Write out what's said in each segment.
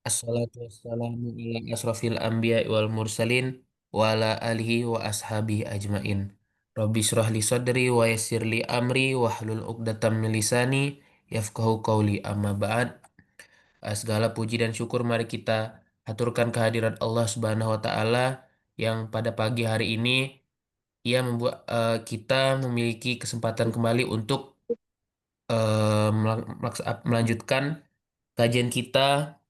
Assalatu wassalamu ala asrafil anbiya wal mursalin wa ala alihi wa ashabihi ajmain. Rabbi shrah li sadri wa yassir li amri wa hlul uqdatam min lisani yafqahu qawli amma ba'd. Segala puji dan syukur mari kita aturkan kehadirat Allah Subhanahu wa taala yang pada pagi hari ini ia membuat kita memiliki kesempatan kembali untuk melanjutkan kajian kita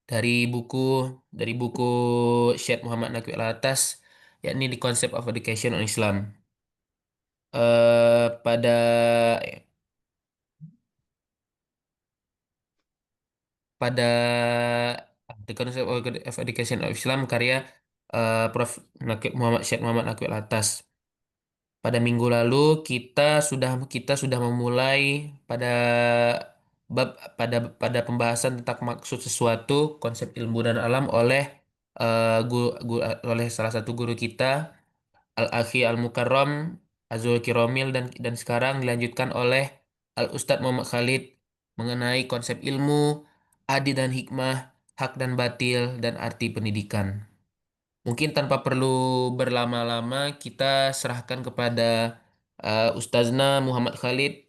dari buku dari buku Syekh Muhammad Naqi Al-Atas, yakni The Concept of Education on Islam. Eh, pada pada The Concept of Education of Islam karya Prof. Syekh Muhammad Naqi Al-Atas. Pada minggu lalu kita sudah memulai pada bab pada pembahasan tentang maksud sesuatu, konsep ilmu dan alam oleh oleh salah satu guru kita, Al-Akhi Al-Mukarram Azul Kiromil, dan sekarang dilanjutkan oleh Al-Ustadz Muhammad Khalid mengenai konsep ilmu, adil dan hikmah, hak dan batil, dan arti pendidikan. Mungkin tanpa perlu berlama-lama, kita serahkan kepada Ustazna Muhammad Khalid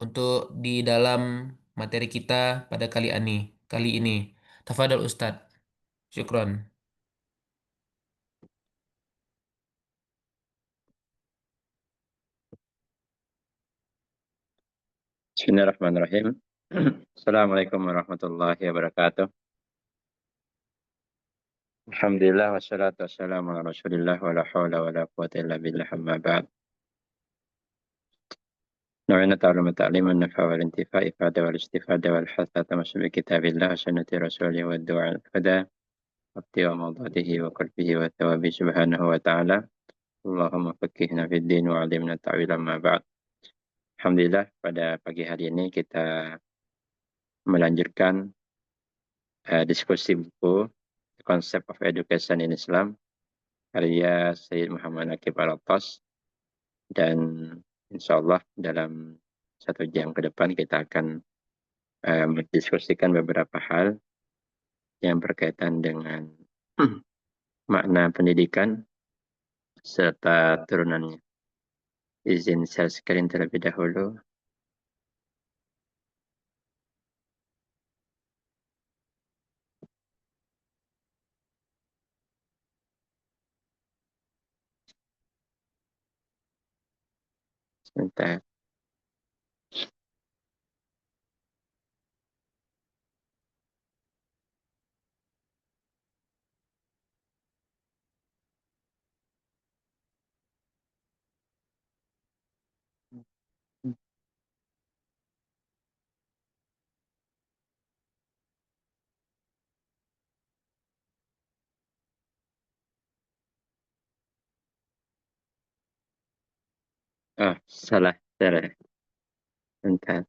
untuk di dalam materi kita pada kali ini. Tafadhol Ustadz. Syukron. Bismillahirrahmanirrahim. Assalamualaikum warahmatullahi wabarakatuh. Alhamdulillah wassalatu wassalamu ala Rasulillah wa la haula wa la quwwata illa billah amma ba'd. نوعنا تعلم التعليم النفع والانتفاع إفادة والاستفادة والحث على تمسك بكتاب الله وسنة رسوله والدعاء الهدى وابتغاء مرضاته وقلبه وثوابه سبحانه وتعالى. اللهم فقهنا في الدين وعلمنا التأويل أما بعد. Alhamdulillah pada pagi hari ini kita melanjutkan diskusi buku Concept of Education in Islam karya Sayyid Muhammad Naqib Al-Attas, dan insya Allah dalam 1 jam ke depan kita akan mendiskusikan beberapa hal yang berkaitan dengan makna pendidikan serta turunannya. Izin share screen terlebih dahulu. Sebentar. Salah. Salah. Bentar.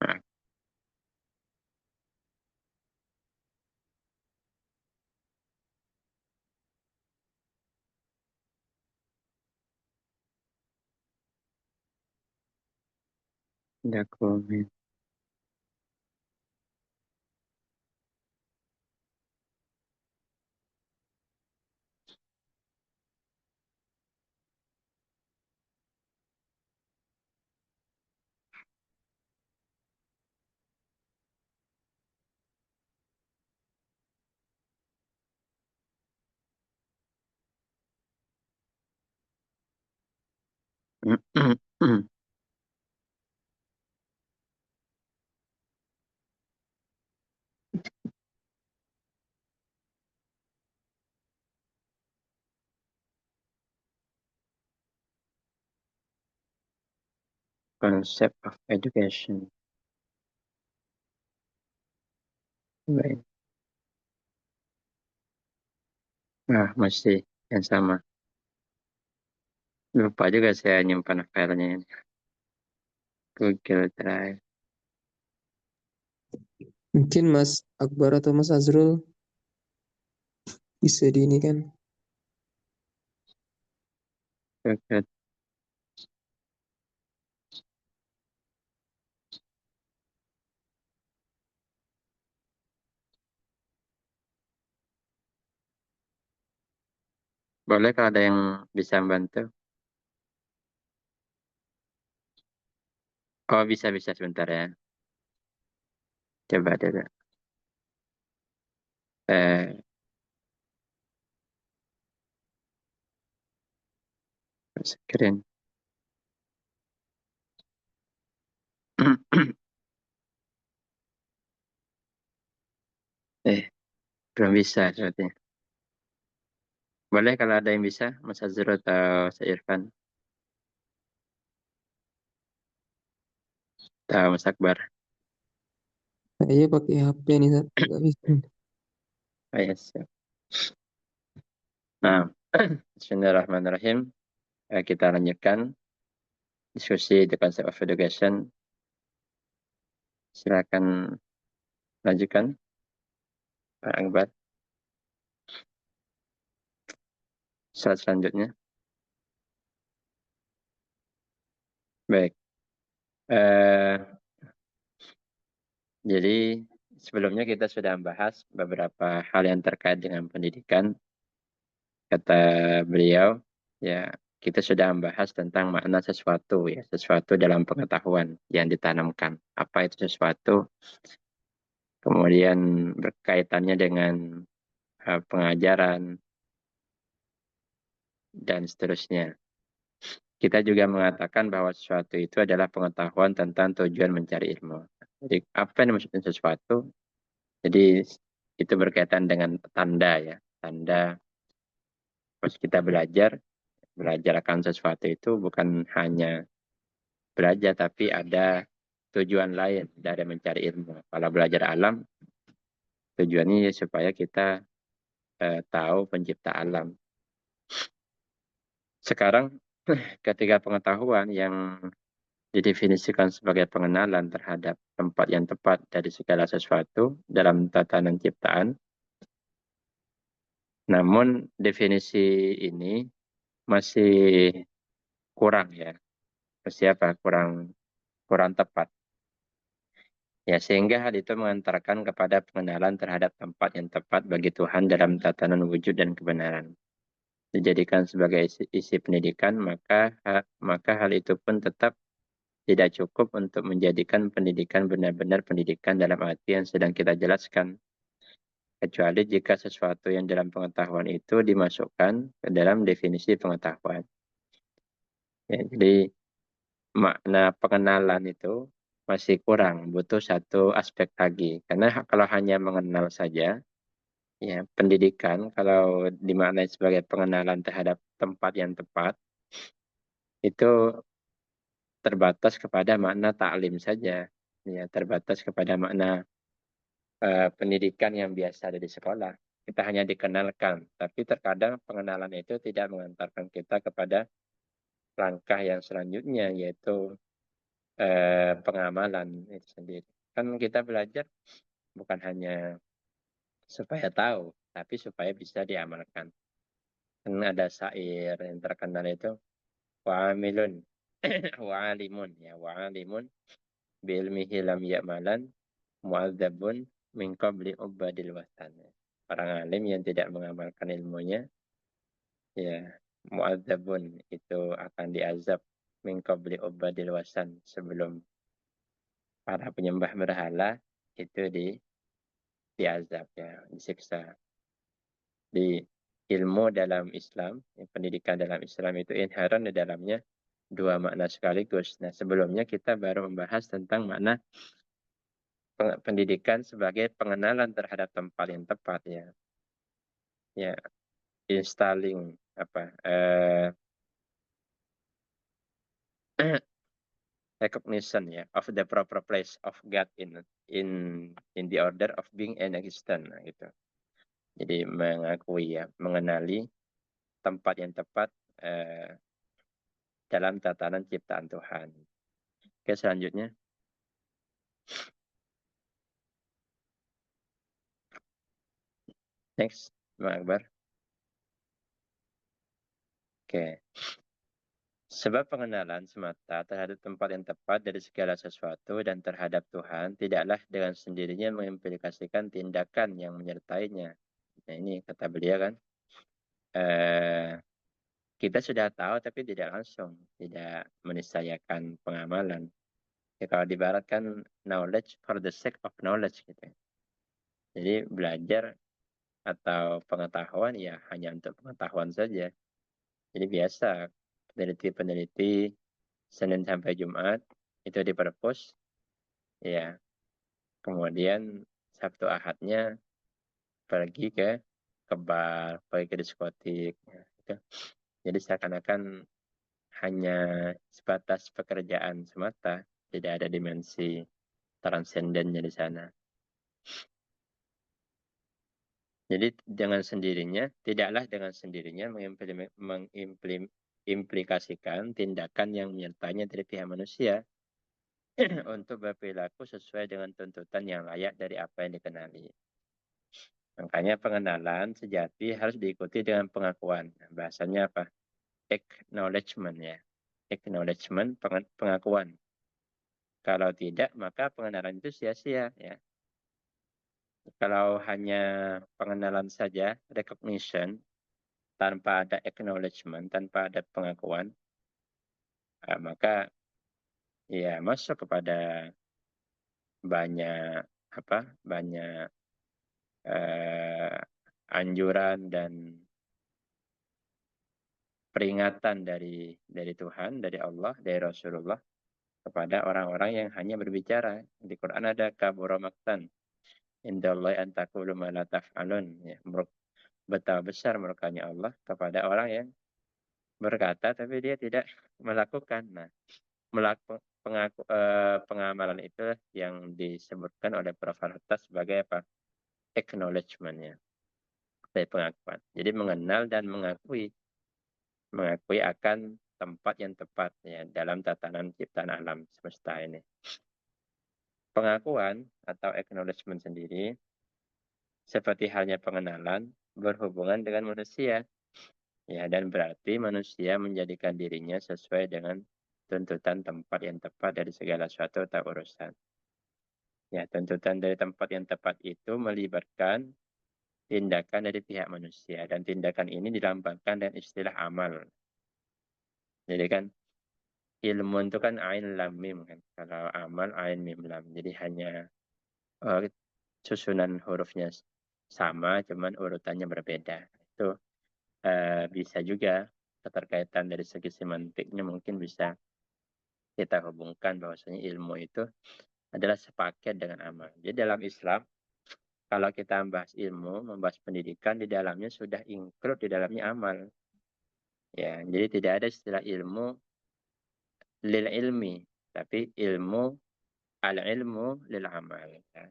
Ah, ada komen. Concept of education. Baik. Masih yang sama. Lupa juga saya nyimpan filenya ini. Google Drive. Mungkin Mas Akbar atau Mas Azrul bisa di ini kan. Google. Boleh kalau ada yang bisa membantu. Oh, bisa sebentar ya. Coba dulu. Eh, screen. Belum bisa sepertinya. Boleh kalau ada yang bisa, Mas Azrul atau Mas Irfan atau Mas Akbar. Saya pakai HP nih, Sat. Nggak bisa. Oh, ya, siap. Nah, Bismillahirrahmanirrahim. Kita lanjutkan diskusi the concept of education. Silakan lanjutkan, Pak Akbar. Slide selanjutnya. Baik. Eh, jadi sebelumnya kita sudah membahas beberapa hal yang terkait dengan pendidikan. Kata beliau, ya kita sudah membahas tentang makna sesuatu, ya sesuatu dalam pengetahuan yang ditanamkan. Apa itu sesuatu? Kemudian berkaitannya dengan pengajaran dan seterusnya. Kita juga mengatakan bahwa sesuatu itu adalah pengetahuan tentang tujuan mencari ilmu. Jadi apa yang dimaksudkan sesuatu? Jadi itu berkaitan dengan tanda ya. Tanda pas kita belajar akan sesuatu itu bukan hanya belajar tapi ada tujuan lain dari mencari ilmu. Kalau belajar alam, tujuannya supaya kita tahu pencipta alam. Sekarang ketika pengetahuan yang didefinisikan sebagai pengenalan terhadap tempat yang tepat dari segala sesuatu dalam tatanan ciptaan, namun definisi ini masih kurang ya, masih apa? Kurang tepat. Ya, sehingga hal itu mengantarkan kepada pengenalan terhadap tempat yang tepat bagi Tuhan dalam tatanan wujud dan kebenaran. Dijadikan sebagai isi pendidikan, maka hal itu pun tetap tidak cukup untuk menjadikan pendidikan benar-benar pendidikan dalam arti yang sedang kita jelaskan. Kecuali jika sesuatu yang dalam pengetahuan itu dimasukkan ke dalam definisi pengetahuan. Ya, jadi makna pengenalan itu masih kurang, butuh satu aspek lagi. Karena kalau hanya mengenal saja, ya pendidikan kalau dimaknai sebagai pengenalan terhadap tempat yang tepat, itu terbatas kepada makna taklim saja. Ya, terbatas kepada makna pendidikan yang biasa ada di sekolah. Kita hanya dikenalkan, tapi terkadang pengenalan itu tidak mengantarkan kita kepada langkah yang selanjutnya, yaitu pengamalan itu sendiri. Kan kita belajar bukan hanya supaya tahu, tapi supaya bisa diamalkan. Kan ada syair yang terkenal itu, wa'amilun, wa'alimun, ya wa'alimun, bi'ilmihi lam ya'malan, mu'adzabun min qabli ubadil watan. Orang alim yang tidak mengamalkan ilmunya, ya mu'adzabun itu akan diazab min qabli ubadil wasan sebelum para penyembah berhala itu diazab ya, disiksa. Di ilmu dalam Islam, pendidikan dalam Islam itu inherent di dalamnya dua makna sekaligus. Nah, sebelumnya kita baru membahas tentang makna pendidikan sebagai pengenalan terhadap tempat yang tepat ya. Ya, installing apa recognition ya of the proper place of God in the order of being and existence nah, gitu. Jadi mengakui ya, mengenali tempat yang tepat dalam tatanan ciptaan Tuhan. Oke, selanjutnya. Next, Bang Akbar. Oke. Sebab pengenalan semata terhadap tempat yang tepat dari segala sesuatu dan terhadap Tuhan tidaklah dengan sendirinya mengimplikasikan tindakan yang menyertainya. Nah ini kata beliau kan, kita sudah tahu tapi tidak langsung, tidak meniscayakan pengamalan. Ya, kalau dibaratkan knowledge for the sake of knowledge gitu. Jadi belajar atau pengetahuan ya hanya untuk pengetahuan saja. Jadi biasa peneliti-peneliti Senin sampai Jumat itu di perpus, ya. Kemudian Sabtu Ahadnya pergi ke bar, pergi ke diskotik, ya, gitu. Jadi seakan-akan hanya sebatas pekerjaan semata, tidak ada dimensi transendennya di sana. Jadi tidaklah dengan sendirinya mengimplikasikan tindakan yang menyertainya dari pihak manusia untuk berperilaku sesuai dengan tuntutan yang layak dari apa yang dikenali. Makanya pengenalan sejati harus diikuti dengan pengakuan. Nah, bahasanya apa? Acknowledgement ya. Acknowledgement, pengakuan. Kalau tidak, maka pengenalan itu sia-sia ya. Kalau hanya pengenalan saja, recognition, tanpa ada acknowledgement, tanpa ada pengakuan, maka ya masuk kepada banyak banyak eh, anjuran dan peringatan dari Tuhan, dari Allah, dari Rasulullah kepada orang-orang yang hanya berbicara. Di Quran ada kabura maktan indallahi an taqulu ma la taf'alun, ya, betapa besar murkanya Allah kepada orang yang berkata tapi dia tidak melakukan. Nah, pengamalan itu yang disebutkan oleh Prof. Harta sebagai apa? Acknowledgement-nya, dari pengakuan. Jadi mengenal dan mengakui akan tempat yang tepat ya dalam tatanan ciptaan alam semesta ini. Pengakuan atau acknowledgement sendiri seperti halnya pengenalan berhubungan dengan manusia ya, dan berarti manusia menjadikan dirinya sesuai dengan tuntutan tempat yang tepat dari segala sesuatu atau urusan. Ya, tuntutan dari tempat yang tepat itu melibatkan tindakan dari pihak manusia dan tindakan ini dilambangkan dengan istilah amal. Jadi kan ilmu itu kan ain lam mim kan. Kalau amal ain mim lam. Jadi hanya uh, susunan hurufnya sama, cuman urutannya berbeda. Itu bisa juga keterkaitan dari segi semantiknya mungkin bisa kita hubungkan bahwasanya ilmu itu adalah sepaket dengan amal. Jadi dalam Islam, kalau kita membahas ilmu, membahas pendidikan, di dalamnya sudah include di dalamnya amal. Ya, jadi tidak ada istilah ilmu lil ilmi, tapi al ilmu lil amal. Ya.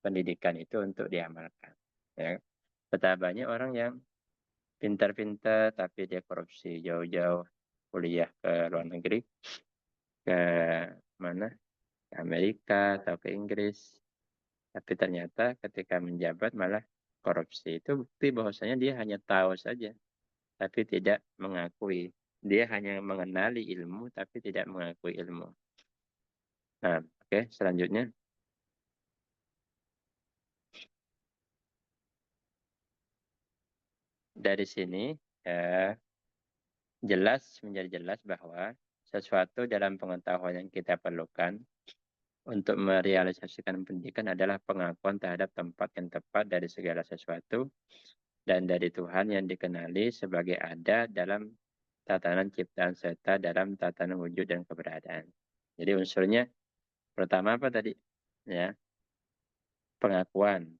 Pendidikan itu untuk diamalkan. Ya. Betapa banyak orang yang pintar-pintar tapi dia korupsi jauh-jauh kuliah ke luar negeri, ke mana? Ke Amerika atau ke Inggris. Tapi ternyata ketika menjabat malah korupsi. Itu bukti bahwasanya dia hanya tahu saja, tapi tidak mengakui. Dia hanya mengenali ilmu, tapi tidak mengakui ilmu. Nah, oke, selanjutnya. Dari sini, eh, menjadi jelas bahwa sesuatu dalam pengetahuan yang kita perlukan untuk merealisasikan pendidikan adalah pengakuan terhadap tempat yang tepat dari segala sesuatu dan dari Tuhan yang dikenali sebagai ada dalam tatanan ciptaan serta dalam tatanan wujud dan keberadaan. Jadi unsurnya pertama apa tadi? Ya, pengakuan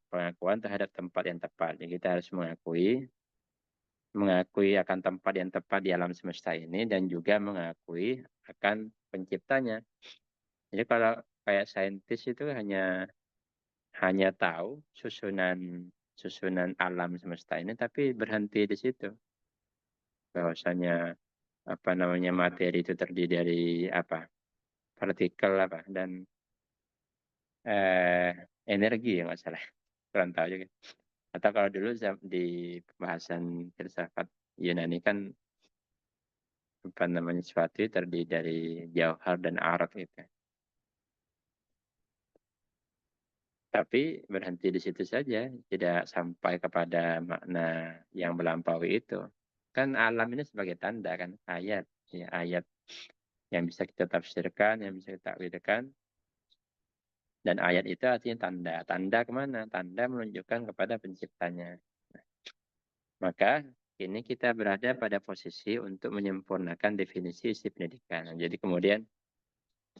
terhadap tempat yang tepat. Jadi kita harus mengakui akan tempat yang tepat di alam semesta ini dan juga mengakui akan penciptanya. Jadi kalau kayak saintis itu hanya tahu susunan alam semesta ini tapi berhenti di situ. Bahwasanya apa namanya materi itu terdiri dari apa? Partikel apa dan eh, energi ya nggak salah. Kurang tahu juga. Atau kalau dulu di pembahasan filsafat Yunani kan apa namanya sesuatu terdiri dari jauhar dan araf itu. Tapi berhenti di situ saja, tidak sampai kepada makna yang melampaui itu. Kan alam ini sebagai tanda kan, ayat. Ya, ayat yang bisa kita tafsirkan, yang bisa kita takwilkan. Dan ayat itu artinya tanda. Tanda kemana? Tanda menunjukkan kepada penciptanya. Maka ini kita berada pada posisi untuk menyempurnakan definisi isi pendidikan. Jadi kemudian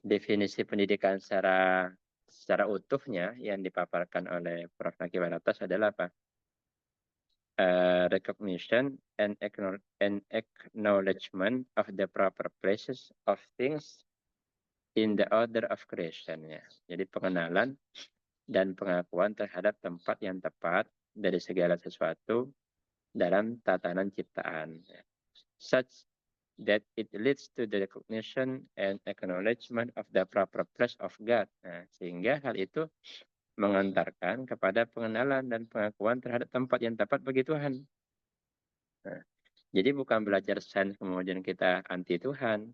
definisi pendidikan secara utuhnya yang dipaparkan oleh Prof. Naki Walatas adalah apa? Recognition and acknowledgement of the proper places of things in the order of creation. Ya. Jadi pengenalan dan pengakuan terhadap tempat yang tepat dari segala sesuatu dalam tatanan ciptaan. Ya. Such that it leads to the recognition and acknowledgement of the proper place of God. Nah, sehingga hal itu mengantarkan kepada pengenalan dan pengakuan terhadap tempat yang tepat bagi Tuhan. Nah, jadi bukan belajar sains kemudian kita anti Tuhan,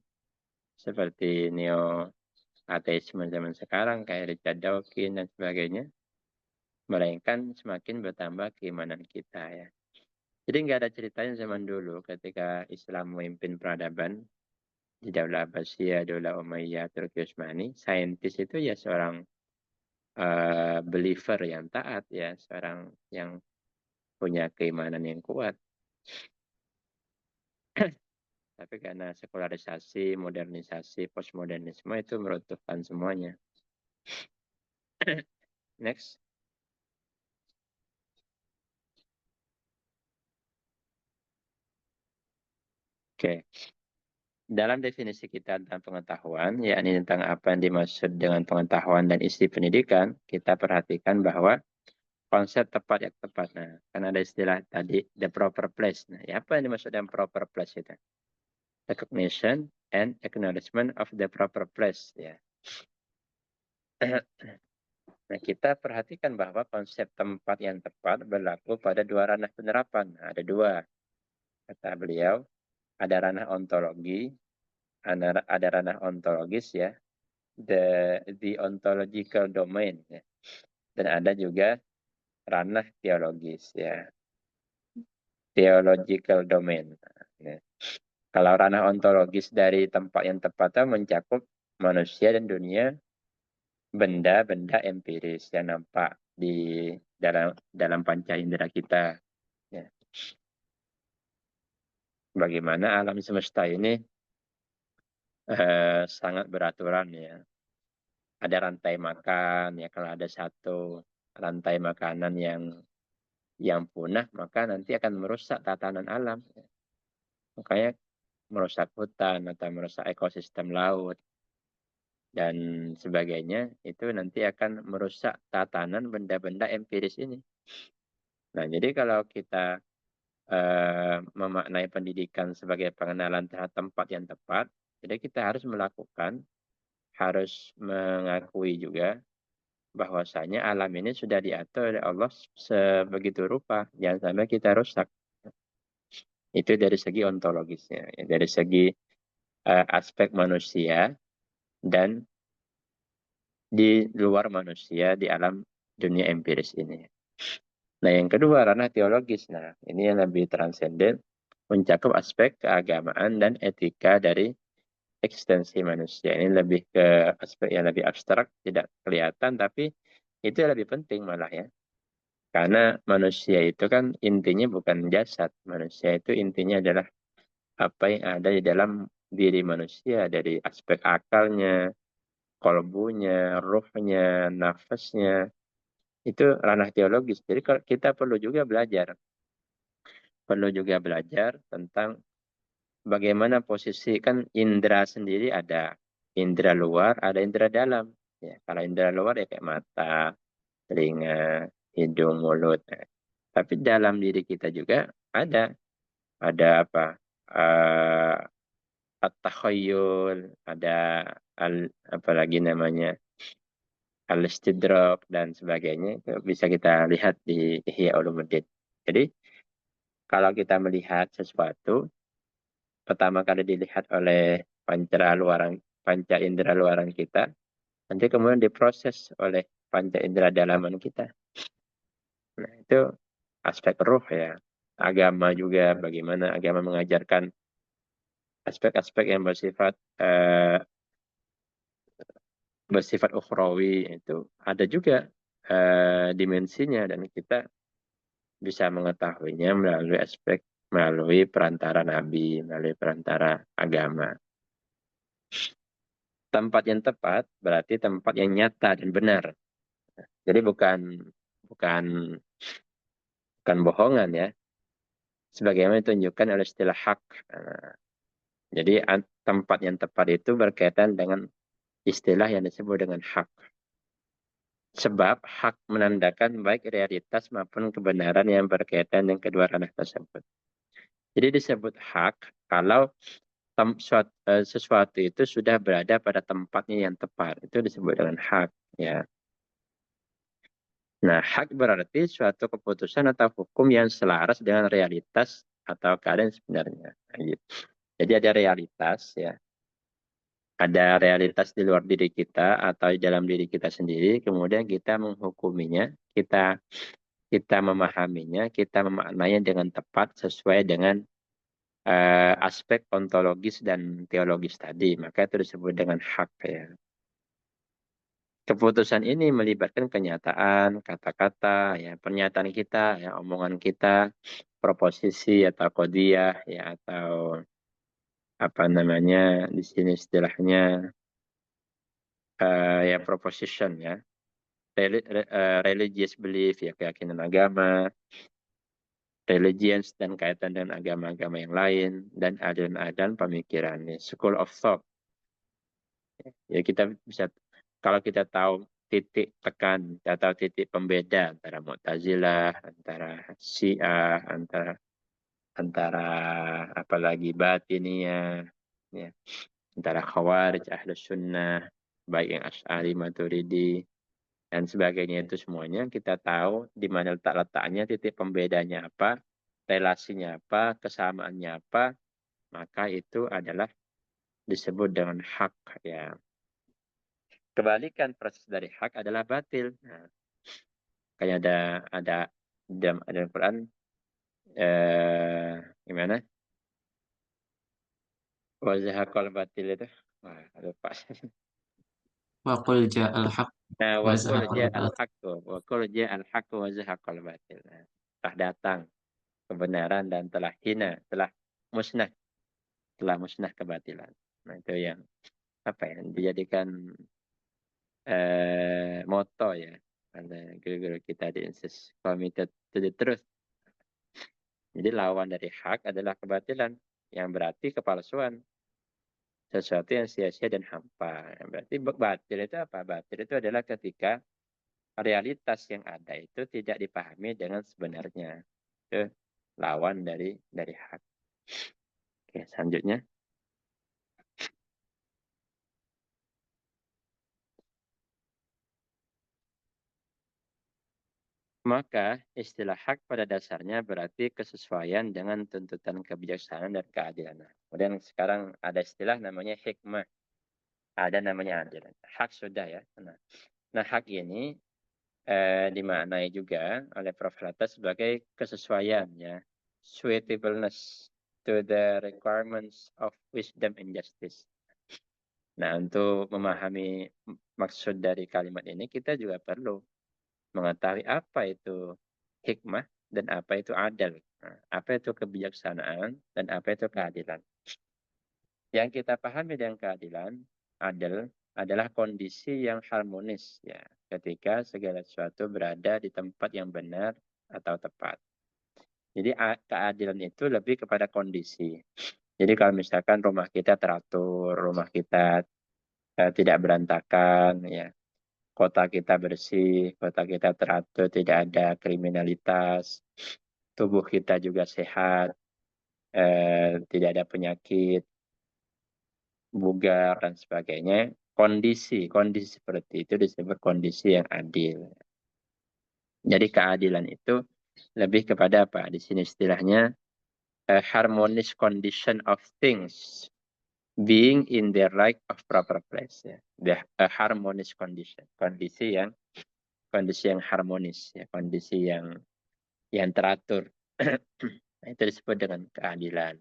seperti neo-ateisme zaman sekarang, kayak Richard Dawkins dan sebagainya, melainkan semakin bertambah keimanan kita ya. Jadi nggak ada ceritanya zaman dulu ketika Islam memimpin peradaban, di Daulah Abbasiyah, Daulah Umayyah, Turki Utsmani, saintis itu ya seorang believer yang taat ya, seorang yang punya keimanan yang kuat. Tapi karena sekularisasi, modernisasi, postmodernisme itu meruntuhkan semuanya. Next. Oke. Dalam definisi kita tentang pengetahuan, yakni tentang apa yang dimaksud dengan pengetahuan dan isi pendidikan, kita perhatikan bahwa konsep tepat yang tepat. Nah, kan ada istilah tadi, the proper place. Nah, ya apa yang dimaksud dengan proper place itu? Recognition and acknowledgement of the proper place. Ya. Nah, kita perhatikan bahwa konsep tempat yang tepat berlaku pada dua ranah penerapan. Nah, ada dua, kata beliau. Ada ranah ontologi, ada ranah ontologis ya, the ontological domain. Ya. Dan ada juga ranah teologis ya, theological domain. Ya. Kalau ranah ontologis dari tempat yang tepat mencakup manusia dan dunia, benda-benda empiris yang nampak di dalam panca indera kita. Ya. Bagaimana alam semesta ini sangat beraturan ya. Ada rantai makan ya, kalau ada satu rantai makanan yang punah maka nanti akan merusak tatanan alam. Ya. Makanya merusak hutan atau merusak ekosistem laut dan sebagainya, itu nanti akan merusak tatanan benda-benda empiris ini. Nah, jadi kalau kita memaknai pendidikan sebagai pengenalan terhadap tempat yang tepat, jadi kita harus harus mengakui juga bahwasanya alam ini sudah diatur oleh Allah sebegitu rupa, jangan sampai kita rusak. Itu dari segi ontologisnya, ya, dari segi aspek manusia dan di luar manusia di alam dunia empiris ini. Nah, yang kedua ranah teologis. Nah, ini yang lebih transenden, mencakup aspek keagamaan dan etika dari eksistensi manusia. Ini lebih ke aspek yang lebih abstrak, tidak kelihatan, tapi itu yang lebih penting malah ya. Karena manusia itu kan intinya bukan jasad. Manusia itu intinya adalah apa yang ada di dalam diri manusia, dari aspek akalnya, kolbunya, ruhnya, nafasnya, itu ranah teologis. Jadi kita perlu juga belajar tentang bagaimana posisi, kan indera sendiri ada indera luar, ada indera dalam. Ya, kalau indera luar ya kayak mata, telinga, hidung, mulut. Nah, tapi dalam diri kita juga ada apa? At-takhayyul, ada apalagi namanya al-istidrak dan sebagainya, itu bisa kita lihat di Ihya Ulumuddin. Jadi kalau kita melihat sesuatu, pertama kali dilihat oleh panca indera luaran kita, nanti kemudian diproses oleh panca indera dalaman kita. Nah, itu aspek ruh ya. agama juga, bagaimana agama mengajarkan aspek-aspek yang bersifat ukhrawi, itu ada juga dimensinya, dan kita bisa mengetahuinya melalui perantara Nabi, melalui perantara agama. Tempat yang tepat berarti tempat yang nyata dan benar. Jadi bukan bohongan ya, sebagaimana ditunjukkan oleh istilah hak. Jadi tempat yang tepat itu berkaitan dengan istilah yang disebut dengan hak. Sebab hak menandakan baik realitas maupun kebenaran yang berkaitan dengan kedua ranah tersebut. Jadi disebut hak kalau sesuatu itu sudah berada pada tempatnya yang tepat. Itu disebut dengan hak. Ya. Nah, hak berarti suatu keputusan atau hukum yang selaras dengan realitas atau keadaan sebenarnya. Nah, gitu. Jadi ada realitas, ya. Ada realitas di luar diri kita atau di dalam diri kita sendiri, kemudian kita menghukuminya, kita memahaminya, kita memaknainya dengan tepat sesuai dengan aspek ontologis dan teologis tadi, maka itu disebut dengan hak ya. Keputusan ini melibatkan kenyataan, kata-kata, ya, pernyataan kita, ya, omongan kita, proposisi atau qadiyah, ya, atau apa namanya di sini istilahnya ya proposition ya, religious belief ya, keyakinan agama, religions dan kaitan dengan agama-agama yang lain, dan aliran-aliran pemikiran, ya, school of thought. Ya kita bisa, kalau kita tahu titik tekan atau titik pembeda antara Mu'tazilah, antara Syiah, antara apalagi Batiniyah, ya, antara Khawarij, Ahlus Sunnah, baik yang Asy'ari, Maturidi, dan sebagainya, itu semuanya kita tahu di mana letaknya, titik pembedanya apa, relasinya apa, kesamaannya apa, maka itu adalah disebut dengan hak ya. Kebalikan proses dari hak adalah batil. Nah, kayak ada dalam Al-Quran gimana? Wa zahaqal batil itu. Wah, lupa. Wa qul ja'al haq Nah, wa wa qul zahaqal ja'al batil. haqqu, wa qul ja'al haqqu wa zahaqal batil. Nah, telah datang kebenaran dan telah musnah kebatilan. Nah, itu yang apa ya? Dijadikan moto ya. Ada guru-guru kita di Insis Committed to the Truth. Jadi lawan dari hak adalah kebatilan, yang berarti kepalsuan. Sesuatu yang sia-sia dan hampa. Berarti batil itu apa? Batil itu adalah ketika realitas yang ada itu tidak dipahami dengan sebenarnya. Itu lawan dari hak. Oke, selanjutnya. Maka istilah hak pada dasarnya berarti kesesuaian dengan tuntutan kebijaksanaan dan keadilan. Kemudian sekarang ada istilah namanya hikmah. Ada namanya adilan. Hak sudah ya. Nah hak ini dimaknai juga oleh Prof. Latta sebagai kesesuaian ya. Suitableness to the requirements of wisdom and justice. Nah untuk memahami maksud dari kalimat ini kita juga perlu mengetahui apa itu hikmah dan apa itu adil. Nah, apa itu kebijaksanaan dan apa itu keadilan. Yang kita pahami dengan keadilan, adil, adalah kondisi yang harmonis ya, ketika segala sesuatu berada di tempat yang benar atau tepat. Jadi keadilan itu lebih kepada kondisi. Jadi kalau misalkan rumah kita teratur, rumah kita tidak berantakan ya, kota kita bersih, kota kita teratur, tidak ada kriminalitas, tubuh kita juga sehat, tidak ada penyakit, bugar, dan sebagainya. Kondisi seperti itu disebut kondisi yang adil. Jadi keadilan itu lebih kepada apa? Di sini istilahnya a harmonious condition of things being in their right of proper place. Ya. A harmonious condition, kondisi yang harmonis, ya, kondisi yang teratur. Nah, itu disebut dengan keadilan.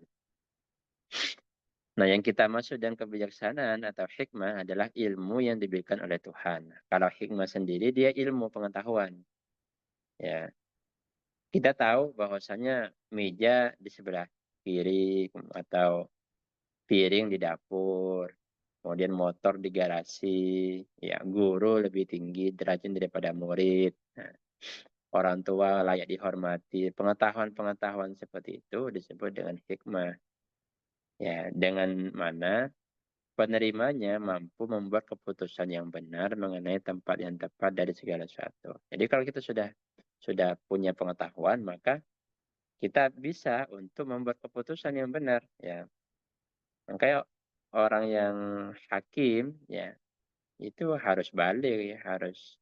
Nah, yang kita maksud dengan kebijaksanaan atau hikmah adalah ilmu yang diberikan oleh Tuhan. Kalau hikmah sendiri dia ilmu pengetahuan. Ya, kita tahu bahwasanya meja di sebelah kiri atau piring di dapur, kemudian motor di garasi, ya guru lebih tinggi derajat daripada murid. Nah, orang tua layak dihormati. Pengetahuan-pengetahuan seperti itu disebut dengan hikmah. Ya, dengan mana penerimanya mampu membuat keputusan yang benar mengenai tempat yang tepat dari segala sesuatu. Jadi kalau kita sudah punya pengetahuan, maka kita bisa untuk membuat keputusan yang benar. Ya, makanya orang yang hakim, ya itu harus balik, ya harus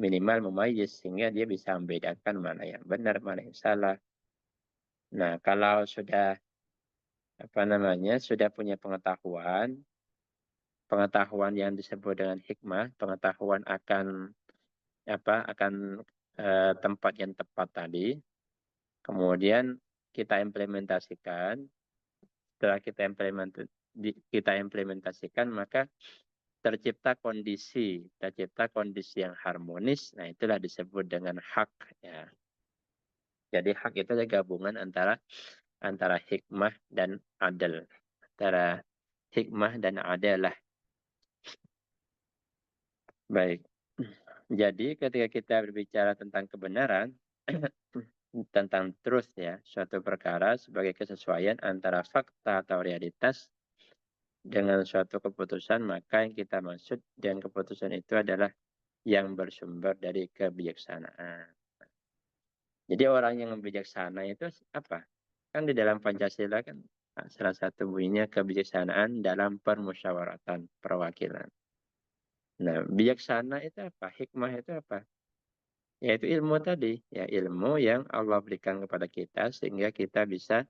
minimal memayyiz sehingga dia bisa membedakan mana yang benar, mana yang salah. Nah, kalau sudah sudah punya pengetahuan yang disebut dengan hikmah, pengetahuan akan tempat yang tepat tadi, kemudian kita implementasikan. Setelah kita implementasikan, maka tercipta kondisi yang harmonis. Nah, itulah disebut dengan hak, ya. Jadi hak itu adalah gabungan antara hikmah dan adil. Antara hikmah dan adalah. Baik. Jadi ketika kita berbicara tentang kebenaran, tentang truth, ya, suatu perkara sebagai kesesuaian antara fakta atau realitas dengan suatu keputusan, maka yang kita maksud dengan keputusan itu adalah yang bersumber dari kebijaksanaan. Jadi orang yang bijaksana itu apa? Kan di dalam Pancasila kan salah satu bunyinya kebijaksanaan dalam permusyawaratan perwakilan. Nah, bijaksana itu apa? Hikmah itu apa? Yaitu ilmu tadi, ya ilmu yang Allah berikan kepada kita sehingga kita bisa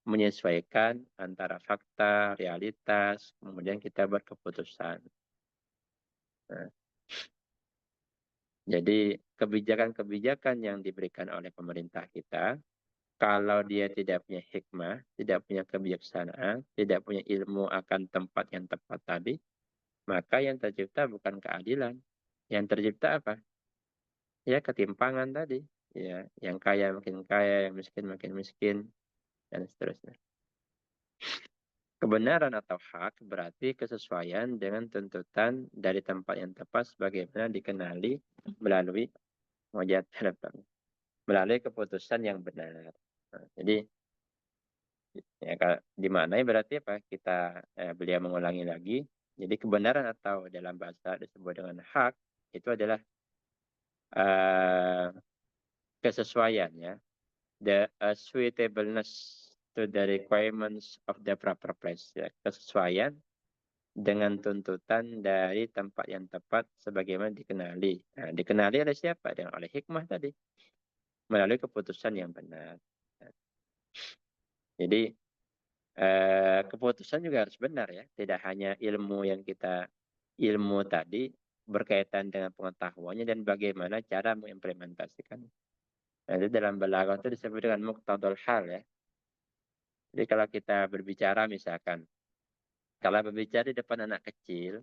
menyesuaikan antara fakta, realitas, kemudian kita berkeputusan. Nah, jadi kebijakan-kebijakan yang diberikan oleh pemerintah kita, kalau dia tidak punya hikmah, tidak punya kebijaksanaan, tidak punya ilmu akan tempat yang tepat tadi, maka yang tercipta bukan keadilan. Yang tercipta apa? Ya ketimpangan tadi. Ya, yang kaya makin kaya, yang miskin makin miskin, dan seterusnya. Kebenaran atau hak berarti kesesuaian dengan tuntutan dari tempat yang tepat sebagaimana dikenali melalui melalui keputusan yang benar. Nah, jadi ya dimaknai berarti apa? Beliau mengulangi lagi. Jadi kebenaran atau dalam bahasa disebut dengan hak itu adalah uh, kesesuaian, ya, the suitableness to the requirements of the proper place, ya, kesesuaian dengan tuntutan dari tempat yang tepat sebagaimana dikenali. Nah, dikenali oleh siapa? Dengan oleh hikmah tadi, melalui keputusan yang benar. Jadi keputusan juga harus benar, ya. Tidak hanya ilmu tadi berkaitan dengan pengetahuannya dan bagaimana cara mengimplementasikan. Nah, itu dalam balaghah itu disebut dengan muqtadul hal, ya. Jadi kalau kita berbicara misalkan, kalau berbicara di depan anak kecil,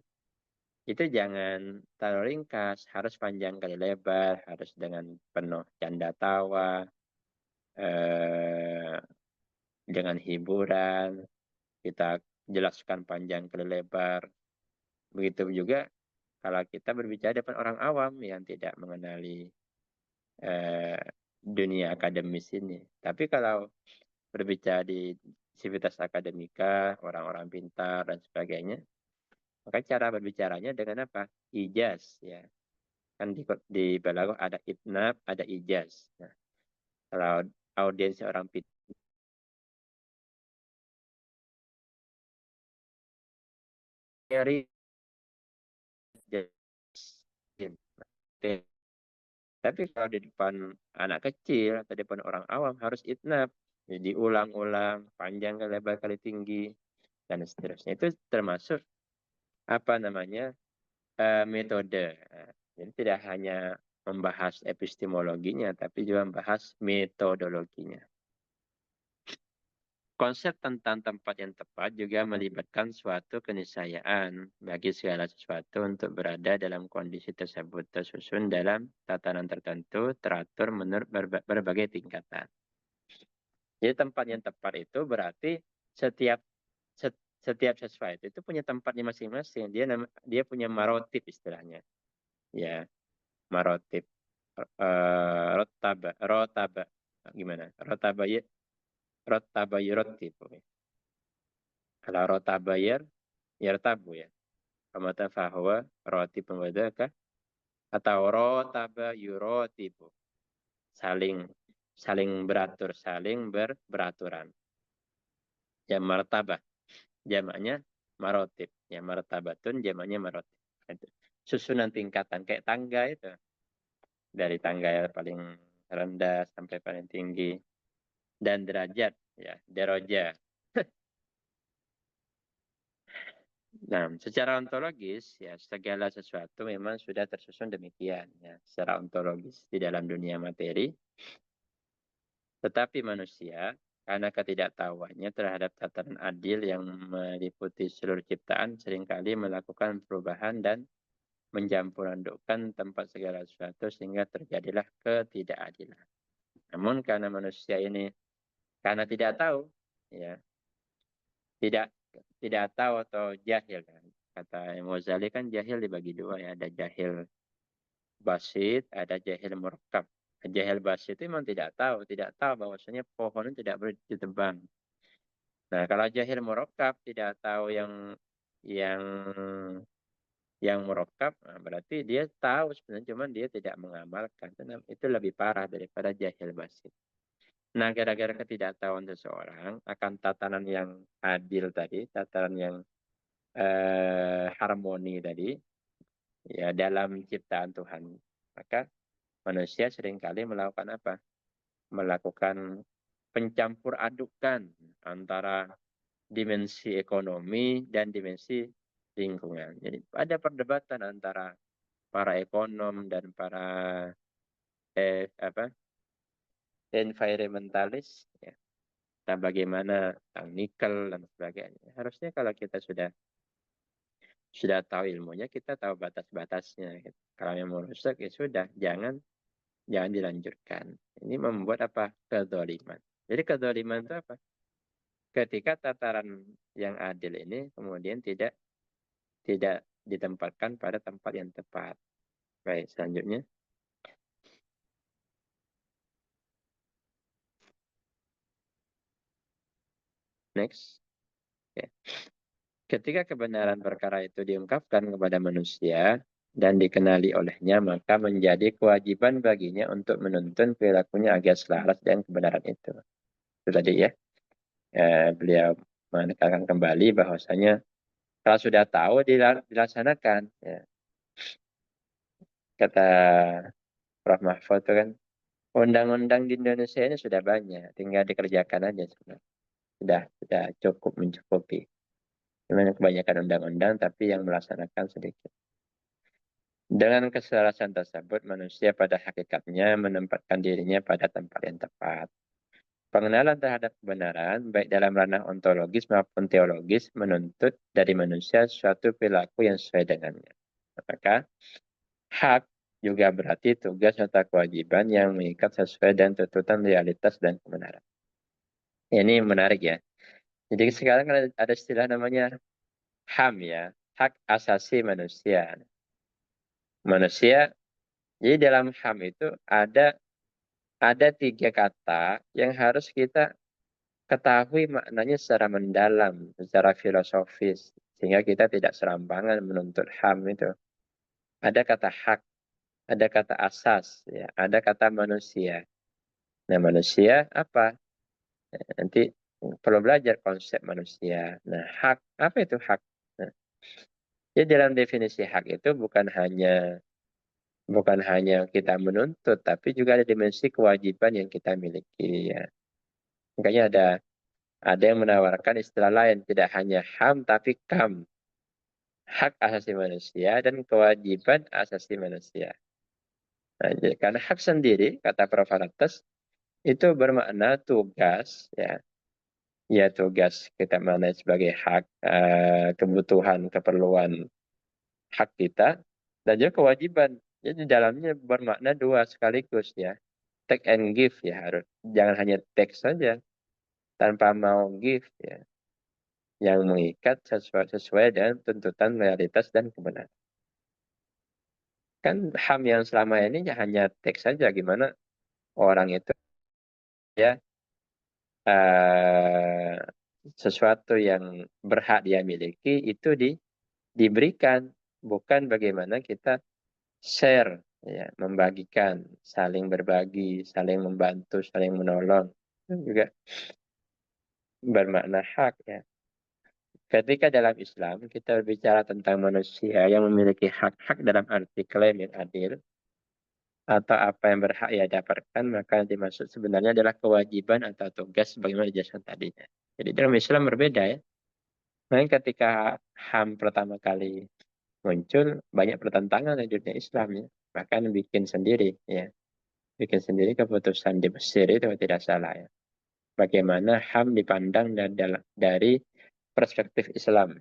itu jangan terlalu ringkas, harus panjang kali lebar, harus dengan penuh canda tawa, eh, dengan hiburan, kita jelaskan panjang kali lebar. Begitu juga kalau kita berbicara depan orang awam yang tidak mengenali dunia akademis ini. Tapi kalau berbicara di sivitas akademika, orang-orang pintar dan sebagainya, maka cara berbicaranya dengan apa? Ijaz, ya. Kan di balaghah ada itnab, ada ijaz. Nah, kalau audiens orang pintar, tapi kalau di depan anak kecil atau di depan orang awam harus itnab. Jadi ulang-ulang, panjang kali lebar kali tinggi, dan seterusnya. Itu termasuk metode. Jadi tidak hanya membahas epistemologinya, tapi juga membahas metodologinya. Konsep tentang tempat yang tepat juga melibatkan suatu keniscayaan bagi segala sesuatu untuk berada dalam kondisi tersebut tersusun dalam tatanan tertentu, teratur menurut berbagai tingkatan. Jadi tempat yang tepat itu berarti setiap setiap sesuatu itu punya tempatnya masing-masing. Dia punya marotip istilahnya. Ya, marotip. Rotaba. Gimana? Rotaba yurotip. Kalau rotabayar, yartabu ya. Kamata fahuwa roti pembedakah atau rotaba yurotibu. Saling beratur, saling beraturan. Ya martabah, jamaknya marotib. Ya martabatun, jamaknya marotib. Itu. Susunan tingkatan kayak tangga itu. Dari tangga yang paling rendah sampai paling tinggi. Dan derajat, ya deroja. Nah, secara ontologis, ya segala sesuatu memang sudah tersusun demikian, ya, secara ontologis di dalam dunia materi. Tetapi manusia, karena ketidaktahuannya terhadap tatanan adil yang meliputi seluruh ciptaan, seringkali melakukan perubahan dan mencampur-adukkan tempat segala sesuatu sehingga terjadilah ketidakadilan. Namun karena manusia ini, karena tidak tahu, ya, tidak tidak tahu atau jahil kan. Kata Ghazali kan jahil dibagi dua ya, ada jahil basit, ada jahil murakkab. Jahil basit itu memang tidak tahu bahwasanya pohon itu tidak boleh ditebang. Nah, kalau jahil murakkab tidak tahu yang yang murakkab, nah berarti dia tahu sebenarnya cuman dia tidak mengamalkan. Itu lebih parah daripada jahil basit. Nah, gara-gara ketidaktahuan seseorang akan tatanan yang adil tadi, tatanan yang harmoni tadi, ya dalam ciptaan Tuhan. Maka manusia seringkali melakukan apa? Melakukan pencampur adukan antara dimensi ekonomi dan dimensi lingkungan. Jadi ada perdebatan antara para ekonom dan para environmentalis, ya. Nah, bagaimana nikel dan sebagainya. Harusnya kalau kita sudah tahu ilmunya, kita tahu batas-batasnya. Gitu. Kalau yang merusak ya sudah, jangan dilanjutkan. Ini membuat apa? Kedzaliman. Jadi kedzaliman itu apa? Ketika tataran yang adil ini kemudian tidak ditempatkan pada tempat yang tepat. Baik, selanjutnya. Next. Ya. Ketika kebenaran perkara itu diungkapkan kepada manusia dan dikenali olehnya, maka menjadi kewajiban baginya untuk menuntun perilakunya agar selaras dengan kebenaran itu. Itu tadi ya. Beliau menekankan kembali bahwasanya kalau sudah tahu dilaksanakan. Ya. Kata Prof. Mahfud itu kan, undang-undang di Indonesia ini sudah banyak, tinggal dikerjakan aja sudah cukup mencukupi. Memang kebanyakan undang-undang, tapi yang melaksanakan sedikit. Dengan kesalahan tersebut, manusia pada hakikatnya menempatkan dirinya pada tempat yang tepat. Pengenalan terhadap kebenaran, baik dalam ranah ontologis maupun teologis, menuntut dari manusia suatu perilaku yang sesuai dengannya. Maka, hak juga berarti tugas serta kewajiban yang mengikat sesuai dengan tuntutan realitas dan kebenaran. Ini menarik ya. Jadi sekarang ada istilah namanya HAM ya, hak asasi manusia. Manusia, jadi dalam HAM itu ada 3 kata yang harus kita ketahui maknanya secara mendalam, secara filosofis, sehingga kita tidak serampangan menuntut HAM itu. Ada kata hak, ada kata asas, ya, ada kata manusia. Nah, manusia apa? Nanti perlu belajar konsep manusia. Nah, hak, apa itu hak? Nah, jadi dalam definisi hak itu bukan hanya kita menuntut, tapi juga ada dimensi kewajiban yang kita miliki. Ya. Makanya ada yang menawarkan istilah lain, tidak hanya HAM tapi KAM, hak asasi manusia dan kewajiban asasi manusia. Nah, jadi, karena hak sendiri, kata Prof. Harates, itu bermakna tugas, ya, ya tugas kita mana sebagai hak, kebutuhan, keperluan hak kita, dan juga kewajiban. Jadi dalamnya bermakna dua sekaligus ya. Take and give ya harus. Jangan hanya take saja tanpa mau give ya. Yang mengikat sesuai dengan tuntutan realitas dan kebenaran. Kan HAM yang selama ini hanya take saja, gimana orang itu ya sesuatu yang berhak dia miliki itu diberikan, bukan bagaimana kita share ya, membagikan, saling berbagi, saling membantu, saling menolong. Itu juga bermakna hak ya. Ketika dalam Islam kita berbicara tentang manusia yang memiliki hak-hak dalam arti klaim yang adil atau apa yang berhak ia dapatkan, maka yang dimaksud sebenarnya adalah kewajiban atau tugas sebagaimana dijelaskan tadinya. Jadi dalam Islam berbeda ya. Nah, ketika HAM pertama kali muncul, banyak pertentangan di dunia Islam ya. Bahkan bikin sendiri ya. Bikin sendiri keputusan di Mesir itu tidak salah ya. Bagaimana HAM dipandang dari perspektif Islam.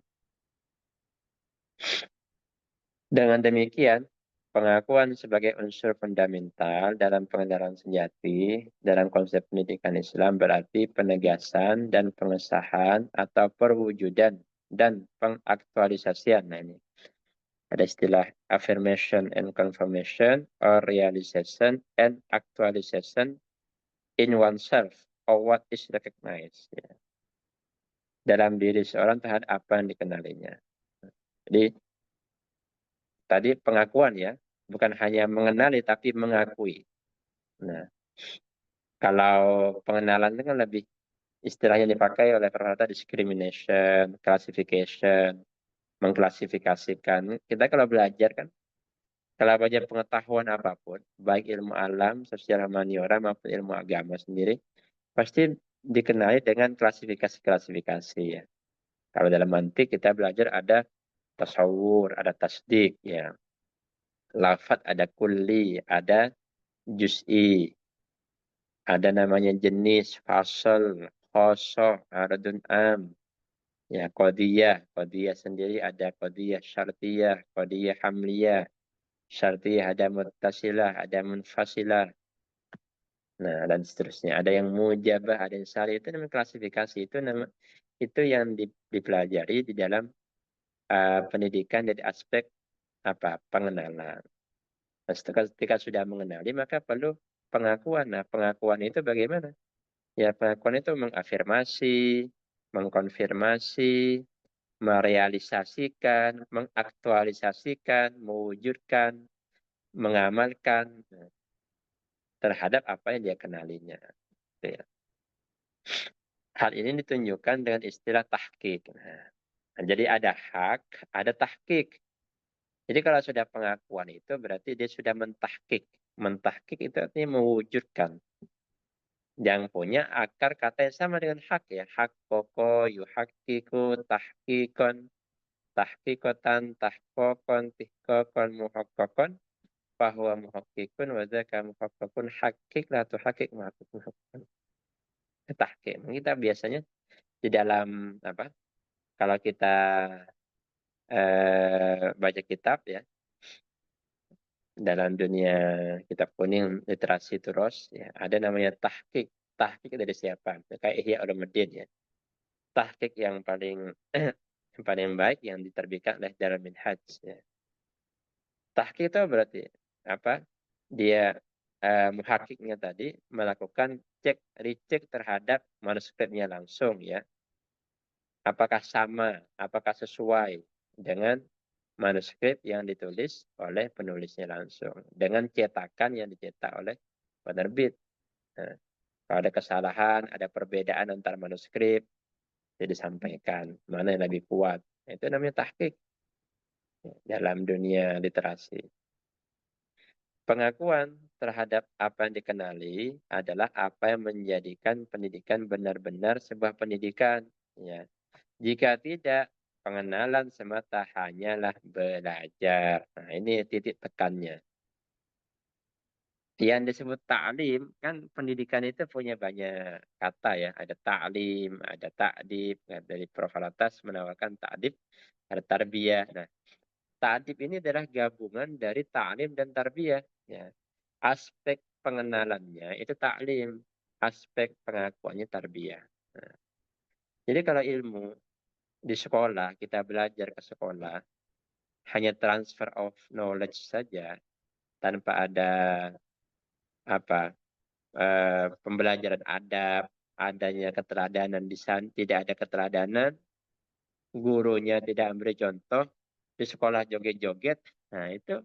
Dengan demikian, pengakuan sebagai unsur fundamental dalam pengendaraan sejati dalam konsep pendidikan Islam berarti penegasan dan pengesahan atau perwujudan dan pengaktualisasian. Nah, ini ada istilah affirmation and confirmation or realization and actualization in oneself or what is recognized. Ya. Dalam diri seorang terhadap apa yang dikenalinya. Jadi tadi pengakuan ya, bukan hanya mengenali tapi mengakui. Nah, kalau pengenalan itu kan lebih istilahnya dipakai oleh perkata discrimination, classification, mengklasifikasikan. Kita kalau belajar kan, kalau belajar pengetahuan apapun, baik ilmu alam, sosial humaniora maupun ilmu agama sendiri, pasti dikenali dengan klasifikasi-klasifikasi ya. Kalau dalam mantik kita belajar ada tasawur, ada tasdik ya. Lafat ada kulli, ada juz'i, ada namanya jenis, fasal, khosoh, aradun am, ya qadiyah sendiri ada qadiyah syartiyah, qadiyah hamliyah, syartiyah ada muttasilah, ada munfasilah, nah dan seterusnya. Ada yang mujabah, ada yang syari, itu namanya klasifikasi, itu yang dipelajari di dalam pendidikan dari aspek pengenalan. Nah, ketika sudah mengenali maka perlu pengakuan. Nah, pengakuan itu bagaimana? Ya, pengakuan itu mengafirmasi, mengkonfirmasi, merealisasikan, mengaktualisasikan, mewujudkan, mengamalkan terhadap apa yang dia kenalinya. Gitu ya. Hal ini ditunjukkan dengan istilah tahqiq. Nah, jadi ada hak, ada tahqiq. Jadi kalau sudah pengakuan itu berarti dia sudah mentahqiq. Mentahqiq itu artinya mewujudkan. Yang punya akar kata yang sama dengan hak ya. Hak koko, yuhakiku, tahkikon, tahkikotan, tahkokon, tihkokon, muhakkokon, bahwa muhakkikun, wadzaka muhakkokun, hakik lah tuh hakik muhakkokun. Tahkik. Kita biasanya di dalam kalau kita baca kitab ya, dalam dunia kitab kuning literasi terus ya, ada namanya tahkik. Tahkik dari siapa? Kayak Ihya Ulumuddin ya. Tahqiq yang paling yang paling baik yang diterbitkan oleh Darul Minhaj ya. Tahqiq itu berarti apa? Dia muhakiknya tadi melakukan recheck terhadap manuskripnya langsung ya. Apakah sama, apakah sesuai dengan manuskrip yang ditulis oleh penulisnya langsung dengan cetakan yang dicetak oleh penerbit. Nah, kalau ada kesalahan, ada perbedaan antara manuskrip, jadi disampaikan mana yang lebih kuat. Itu namanya tahqiq dalam dunia literasi. Pengakuan terhadap apa yang dikenali adalah apa yang menjadikan pendidikan benar-benar sebuah pendidikan. Ya. Jika tidak, pengenalan semata hanyalah belajar. Nah, ini titik tekannya. Yang disebut ta'lim, kan pendidikan itu punya banyak kata ya. Ada ta'lim, ada ta'dib. Nah, dari Prof. Alatas menawarkan ta'dib, ada tarbiyah. Nah, ta'dib ini adalah gabungan dari ta'lim dan tarbiyah. Ya. Aspek pengenalannya itu ta'lim, aspek pengakuannya tarbiyah. Nah, jadi kalau ilmu di sekolah, kita belajar ke sekolah, hanya transfer of knowledge saja, tanpa ada apa pembelajaran adab, adanya keteladanan di sana, tidak ada keteladanan, gurunya tidak memberi contoh, di sekolah joget-joget, nah itu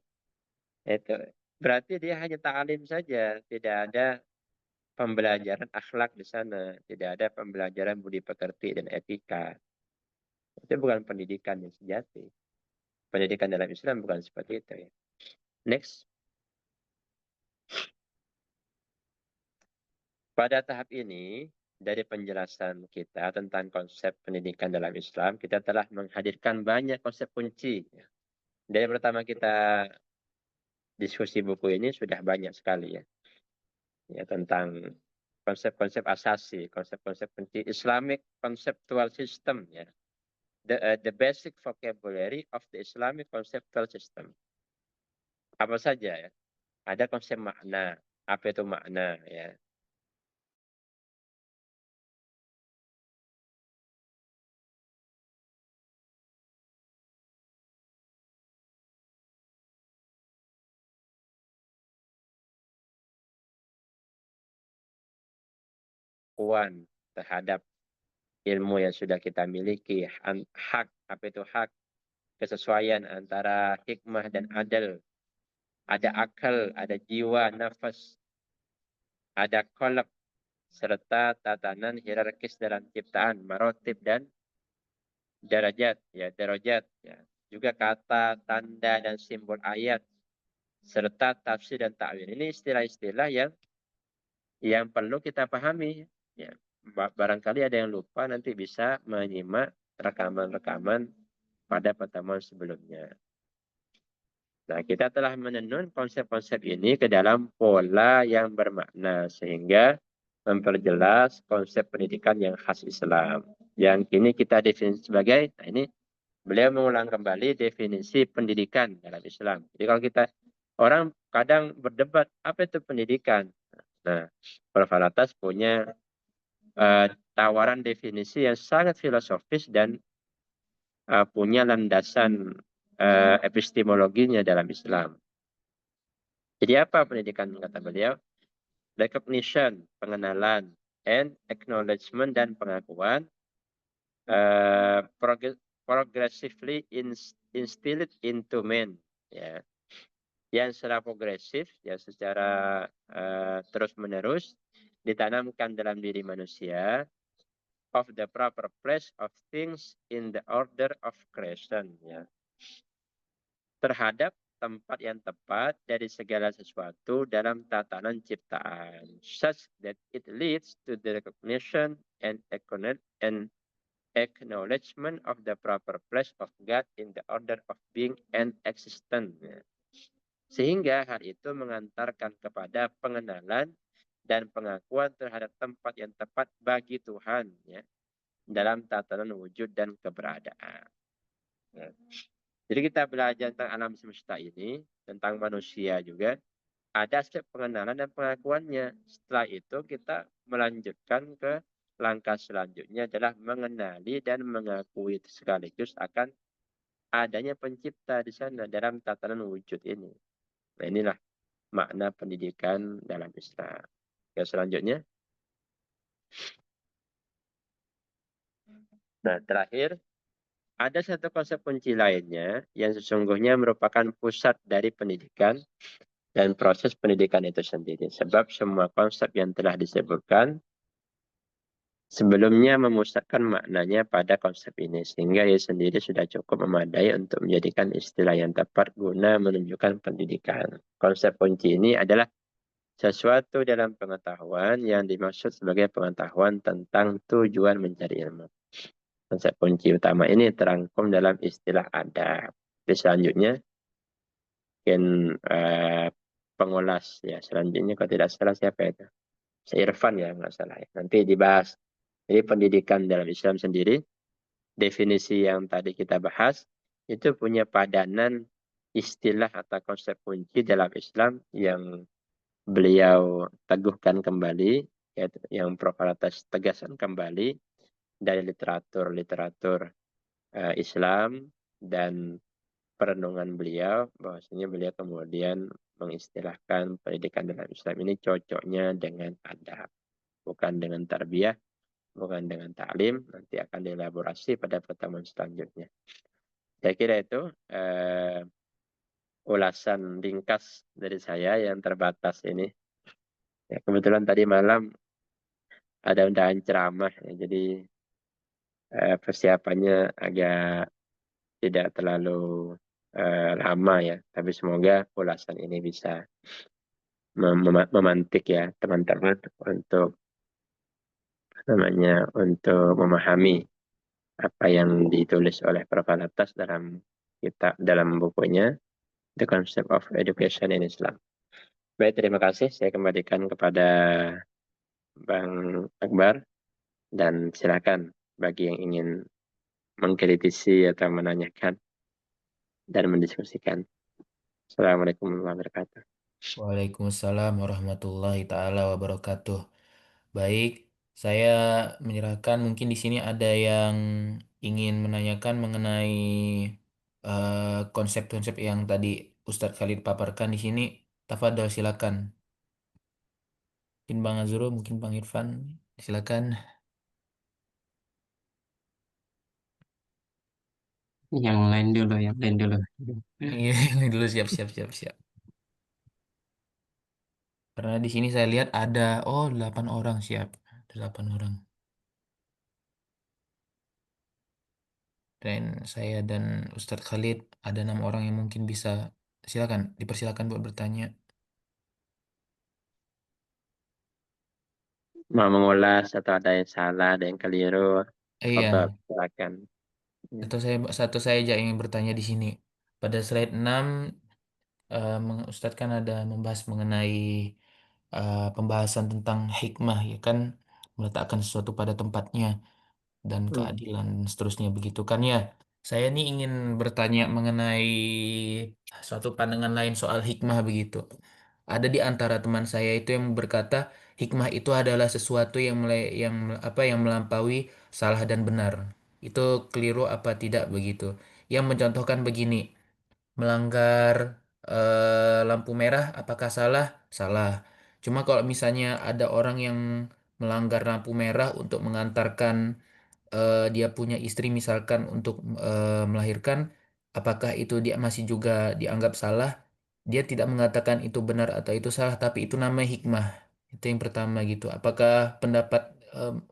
berarti dia hanya ta'lim saja, tidak ada pembelajaran akhlak di sana, tidak ada pembelajaran budi pekerti dan etika. Itu bukan pendidikan yang sejati. Pendidikan dalam Islam bukan seperti itu ya. Next. Pada tahap ini, dari penjelasan kita tentang konsep pendidikan dalam Islam, kita telah menghadirkan banyak konsep kunci. Dari pertama kita diskusi buku ini sudah banyak sekali ya, tentang konsep-konsep asasi, konsep-konsep kunci Islamic conceptual system ya. The basic vocabulary of the Islamic conceptual system. Apa saja ya? Ada konsep makna. Apa itu makna ya? Puan terhadap ilmu yang sudah kita miliki, hak, apa itu hak, kesesuaian antara hikmah dan adil, ada akal, ada jiwa, nafas, ada kolab, serta tatanan hierarkis dalam ciptaan, marotib dan derajat, ya. Juga kata, tanda, dan simbol ayat, serta tafsir dan ta'wil. Ini istilah-istilah yang perlu kita pahami. Ya. Barangkali ada yang lupa, nanti bisa menyimak rekaman-rekaman pada pertemuan sebelumnya. Nah, kita telah menenun konsep-konsep ini ke dalam pola yang bermakna, sehingga memperjelas konsep pendidikan yang khas Islam. Yang kini kita definisi sebagai, nah ini beliau mengulang kembali definisi pendidikan dalam Islam. Jadi kalau kita, orang kadang berdebat, apa itu pendidikan? Nah, Prof. Alatas punya tawaran definisi yang sangat filosofis dan punya landasan epistemologinya dalam Islam. Jadi apa pendidikan kata beliau? Recognition, pengenalan, and acknowledgement dan pengakuan progressively instilled into men. Ya. Yang secara progresif, ya secara terus-menerus ditanamkan dalam diri manusia of the proper place of things in the order of creation. Ya. Terhadap tempat yang tepat dari segala sesuatu dalam tatanan ciptaan, such that it leads to the recognition and acknowledgement of the proper place of God in the order of being and existence. Sehingga hal itu mengantarkan kepada pengenalan dan pengakuan terhadap tempat yang tepat bagi Tuhan ya, dalam tatanan wujud dan keberadaan. Ya. Jadi kita belajar tentang alam semesta ini, tentang manusia juga, ada aspek pengenalan dan pengakuannya. Setelah itu kita melanjutkan ke langkah selanjutnya adalah mengenali dan mengakui sekaligus akan adanya pencipta di sana dalam tatanan wujud ini. Nah inilah makna pendidikan dalam Islam. Ya, selanjutnya. Nah terakhir, ada satu konsep kunci lainnya yang sesungguhnya merupakan pusat dari pendidikan dan proses pendidikan itu sendiri. Sebab semua konsep yang telah disebutkan sebelumnya memusatkan maknanya pada konsep ini. Sehingga ia sendiri sudah cukup memadai untuk menjadikan istilah yang tepat guna menunjukkan pendidikan. Konsep kunci ini adalah sesuatu dalam pengetahuan yang dimaksud sebagai pengetahuan tentang tujuan mencari ilmu. Konsep kunci utama ini terangkum dalam istilah adab. Selanjutnya, mungkin pengulas ya. Selanjutnya kalau tidak salah siapa itu? Irfan ya, nggak salah ya. Nanti dibahas. Jadi pendidikan dalam Islam sendiri, definisi yang tadi kita bahas, itu punya padanan istilah atau konsep kunci dalam Islam yang beliau teguhkan kembali, yaitu yang Prof. Alatas tegaskan kembali dari literatur Islam dan perenungan beliau, bahwasanya beliau kemudian mengistilahkan pendidikan dalam Islam ini cocoknya dengan adab, bukan dengan tarbiyah, bukan dengan taklim. Nanti akan dielaborasi pada pertemuan selanjutnya. Saya kira itu ulasan ringkas dari saya yang terbatas ini. Ya, kebetulan tadi malam ada undangan ceramah, ya, jadi persiapannya agak tidak terlalu lama ya. Tapi semoga ulasan ini bisa memantik ya teman-teman untuk untuk memahami apa yang ditulis oleh Prof. Alatas dalam bukunya The Concept of Education in Islam. Baik, terima kasih. Saya kembalikan kepada Bang Akbar dan silakan bagi yang ingin mengkritisi atau menanyakan dan mendiskusikan. Assalamualaikum warahmatullahi wabarakatuh. Waalaikumsalam warahmatullahi taala wabarakatuh. Baik, saya menyerahkan mungkin di sini ada yang ingin menanyakan mengenai konsep-konsep yang tadi Ustadz Khalid paparkan di sini. Tafadhol silakan. Mungkin Bang Azuro, mungkin Bang Irfan, silakan. Yang lain dulu. Iya, dulu siap siap siap siap. Karena di sini saya lihat ada 8 orang siap. Ada 8 orang. Dan saya dan Ustadz Khalid ada 6 orang yang mungkin bisa silakan dipersilakan buat bertanya. Mau mengulas atau ada yang salah, ada yang keliru, Iya, silakan. satu saya aja ingin bertanya di sini. Pada slide 6 Ustadz kan ada membahas mengenai pembahasan tentang hikmah ya kan, meletakkan sesuatu pada tempatnya dan Hmm. keadilan dan seterusnya begitu kan ya. Saya nih ingin bertanya mengenai suatu pandangan lain soal hikmah begitu. Ada di antara teman saya itu yang berkata hikmah itu adalah sesuatu yang melampaui salah dan benar. Itu keliru apa tidak begitu? Yang mencontohkan begini, melanggar lampu merah apakah salah? Salah. Cuma kalau misalnya ada orang yang melanggar lampu merah untuk mengantarkan dia punya istri misalkan untuk melahirkan, apakah itu dia masih juga dianggap salah? Dia tidak mengatakan itu benar atau itu salah, tapi itu namanya hikmah. Itu yang pertama gitu. Apakah pendapat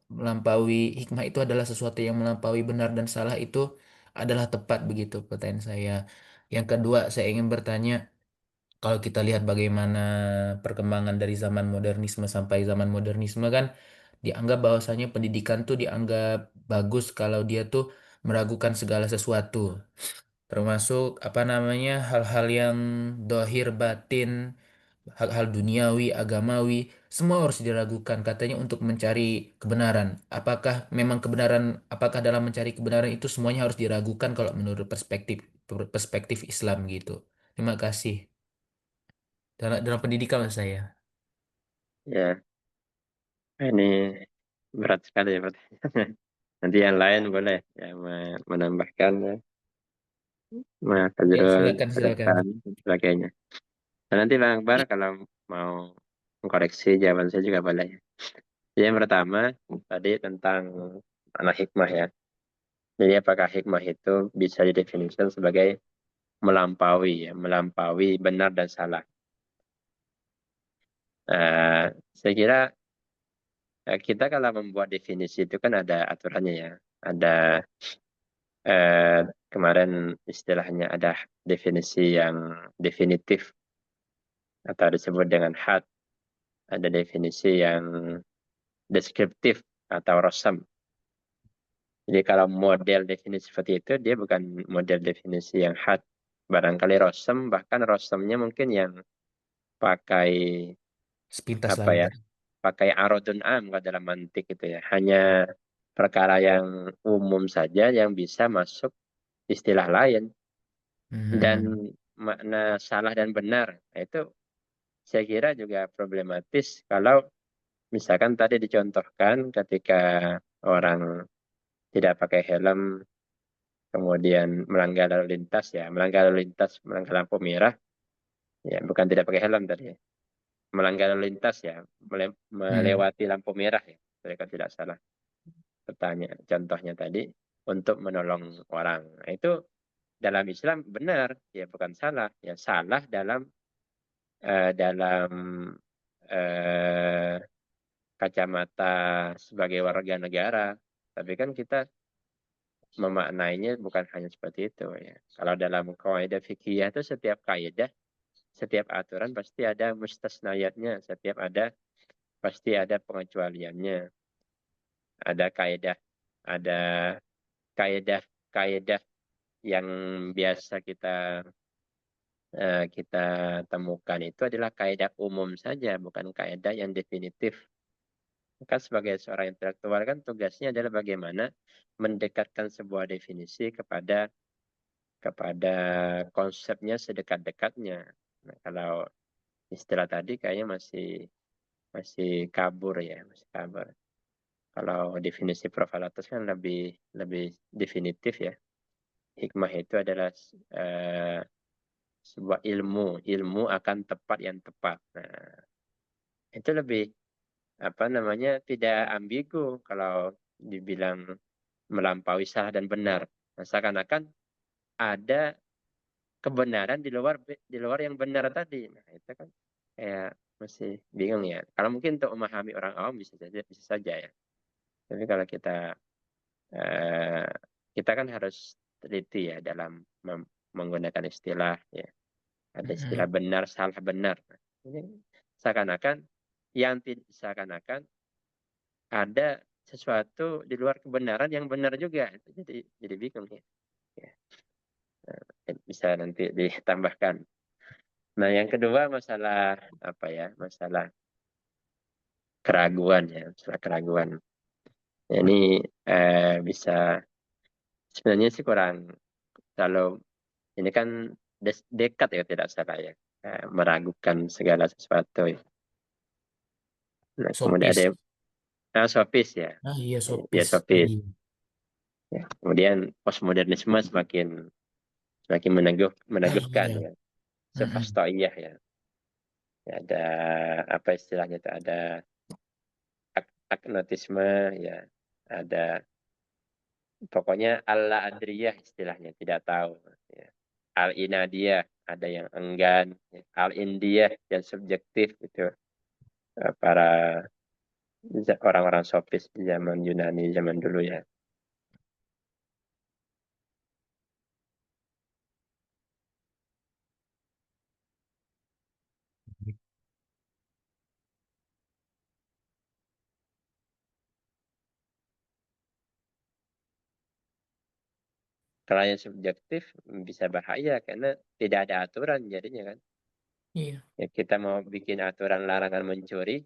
melampaui hikmah itu adalah sesuatu yang melampaui benar dan salah itu adalah tepat begitu pertanyaan saya. Yang kedua, saya ingin bertanya, kalau kita lihat bagaimana perkembangan dari zaman modernisme sampai zaman modernisme kan dianggap bahwasanya pendidikan tuh dianggap bagus kalau dia tuh meragukan segala sesuatu, termasuk apa namanya hal-hal yang dohir batin, hal-hal duniawi, agamawi, semua harus diragukan katanya untuk mencari kebenaran. Apakah dalam mencari kebenaran itu semuanya harus diragukan kalau menurut perspektif perspektif Islam gitu. Terima kasih. Dalam pendidikan maksud saya. Ya, ini berat sekali ya pertanyaannya. Nanti yang lain boleh ya menambahkan ya, Mas Ya, Fajrul, silakan silakan. Irfan, dan sebagainya. Dan nanti Bang Akbar kalau mau mengkoreksi jawaban saya juga boleh. Jadi yang pertama tadi tentang makna hikmah ya. Jadi apakah hikmah itu bisa didefinisikan sebagai melampaui benar dan salah. Saya kira kita kalau membuat definisi itu kan ada aturannya ya. Ada eh, kemarin istilahnya ada definisi yang definitif atau disebut dengan had. Ada definisi yang deskriptif atau rosam. Jadi kalau model definisi seperti itu, dia bukan model definisi yang had. Barangkali rosam, bahkan rosamnya mungkin yang pakai Sepintas apa lalu ya? tadi. Pakai arodun am kalau dalam mantik itu ya. Hanya perkara yang umum saja yang bisa masuk istilah lain. Dan Hmm. makna salah dan benar, nah, itu saya kira juga problematis kalau misalkan tadi dicontohkan ketika orang tidak pakai helm kemudian melanggar lalu lintas ya, melanggar lalu lintas, melanggar lampu merah ya, bukan tidak pakai helm tadi ya, melanggar lalu lintas ya, Hmm. melewati lampu merah ya, mereka tidak salah bertanya contohnya tadi untuk menolong orang. Nah, itu dalam Islam benar ya, bukan salah ya, salah dalam eh, kacamata sebagai warga negara. Tapi kan kita memaknainya bukan hanya seperti itu ya. Kalau dalam kaidah fikih itu setiap kaidah, setiap aturan pasti ada mustasnayatnya, setiap ada pasti ada pengecualiannya. Ada kaidah, ada kaidah-kaidah yang biasa kita temukan itu adalah kaidah umum saja, bukan kaidah yang definitif. Kan sebagai seorang intelektual kan tugasnya adalah bagaimana mendekatkan sebuah definisi kepada konsepnya sedekat-dekatnya. Nah, kalau istilah tadi kayaknya masih kabur ya, masih kabur. Kalau definisi Profalatus kan lebih lebih definitif ya. Hikmah itu adalah eh, sebuah ilmu akan tepat yang tepat. Nah, itu lebih apa namanya, tidak ambigu kalau dibilang melampaui salah dan benar. Nah, seakan-akan ada kebenaran di luar yang benar tadi. Nah, itu kan kayak masih bingung ya. Kalau mungkin untuk memahami orang awam bisa saja ya. Tapi kalau eh, kita kan harus teliti ya dalam menggunakan istilah ya. Ada istilah Hmm. benar, salah, benar. Nah, ini seakan-akan seakan-akan ada sesuatu di luar kebenaran yang benar juga. Jadi bingung ya. Ya, bisa nanti ditambahkan. Nah, yang kedua masalah apa ya? Masalah keraguan ya, masalah keraguan. Ini bisa sebenarnya sih kurang, kalau ini kan dekat ya tidak salah ya, meragukan segala sesuatu ya. Nah, kemudian ada Sopis. sofis ya, Ah iya ya sopis. sofis. Iya. Ya. Kemudian postmodernisme semakin semakin Ah meneguhkan iya. ya, Hmm. sefastoiyah ya. Ya, ada apa istilahnya itu, ada agnotisme ya, ada pokoknya Allah adriyah istilahnya, tidak tahu ya. Al inadiyah, ada yang enggan ya. Al indiyah yang subjektif itu, para orang-orang sofis di zaman Yunani zaman dulu ya. Kalau yang subjektif bisa bahaya karena tidak ada aturan jadinya kan. Iya. Ya, kita mau bikin aturan larangan mencuri,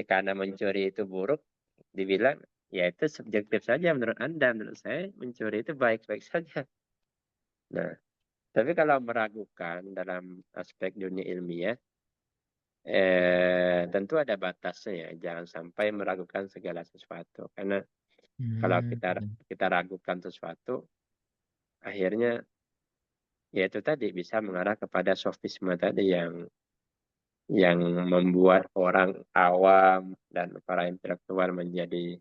karena mencuri itu buruk, dibilang ya itu subjektif saja menurut Anda. Menurut saya mencuri itu baik-baik saja. Nah, tapi kalau meragukan dalam aspek dunia ilmiah, tentu ada batasnya ya. Jangan sampai meragukan segala sesuatu. Karena kalau kita Hmm. kita ragukan sesuatu, akhirnya ya itu tadi bisa mengarah kepada sofisme tadi yang membuat orang awam dan para intelektual menjadi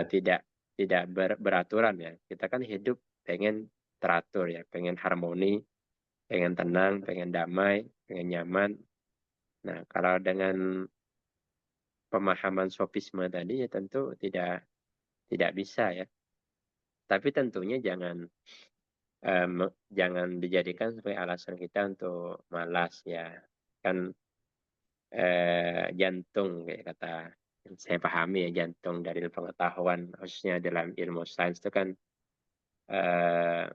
tidak tidak beraturan ya. Kita kan hidup pengen teratur ya, pengen harmoni, pengen tenang, pengen damai, pengen nyaman. Nah, kalau dengan pemahaman sofisme tadi ya tentu tidak tidak bisa ya. Tapi tentunya jangan dijadikan sebagai alasan kita untuk malas ya. Kan jantung kayak kata saya pahami ya, jantung dari pengetahuan khususnya dalam ilmu sains itu kan eh,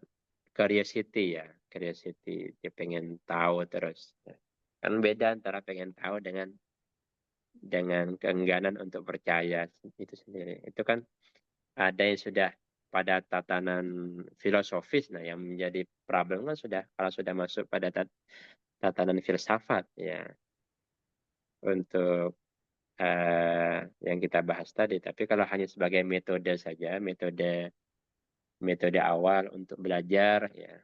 curiosity ya, curiosity, dia pengen tahu terus. Kan beda antara pengen tahu dengan keengganan untuk percaya itu sendiri. Itu kan ada yang sudah pada tatanan filosofis, nah yang menjadi problem kan sudah kalau sudah masuk pada tatanan filsafat ya untuk yang kita bahas tadi. Tapi kalau hanya sebagai metode saja, metode awal untuk belajar ya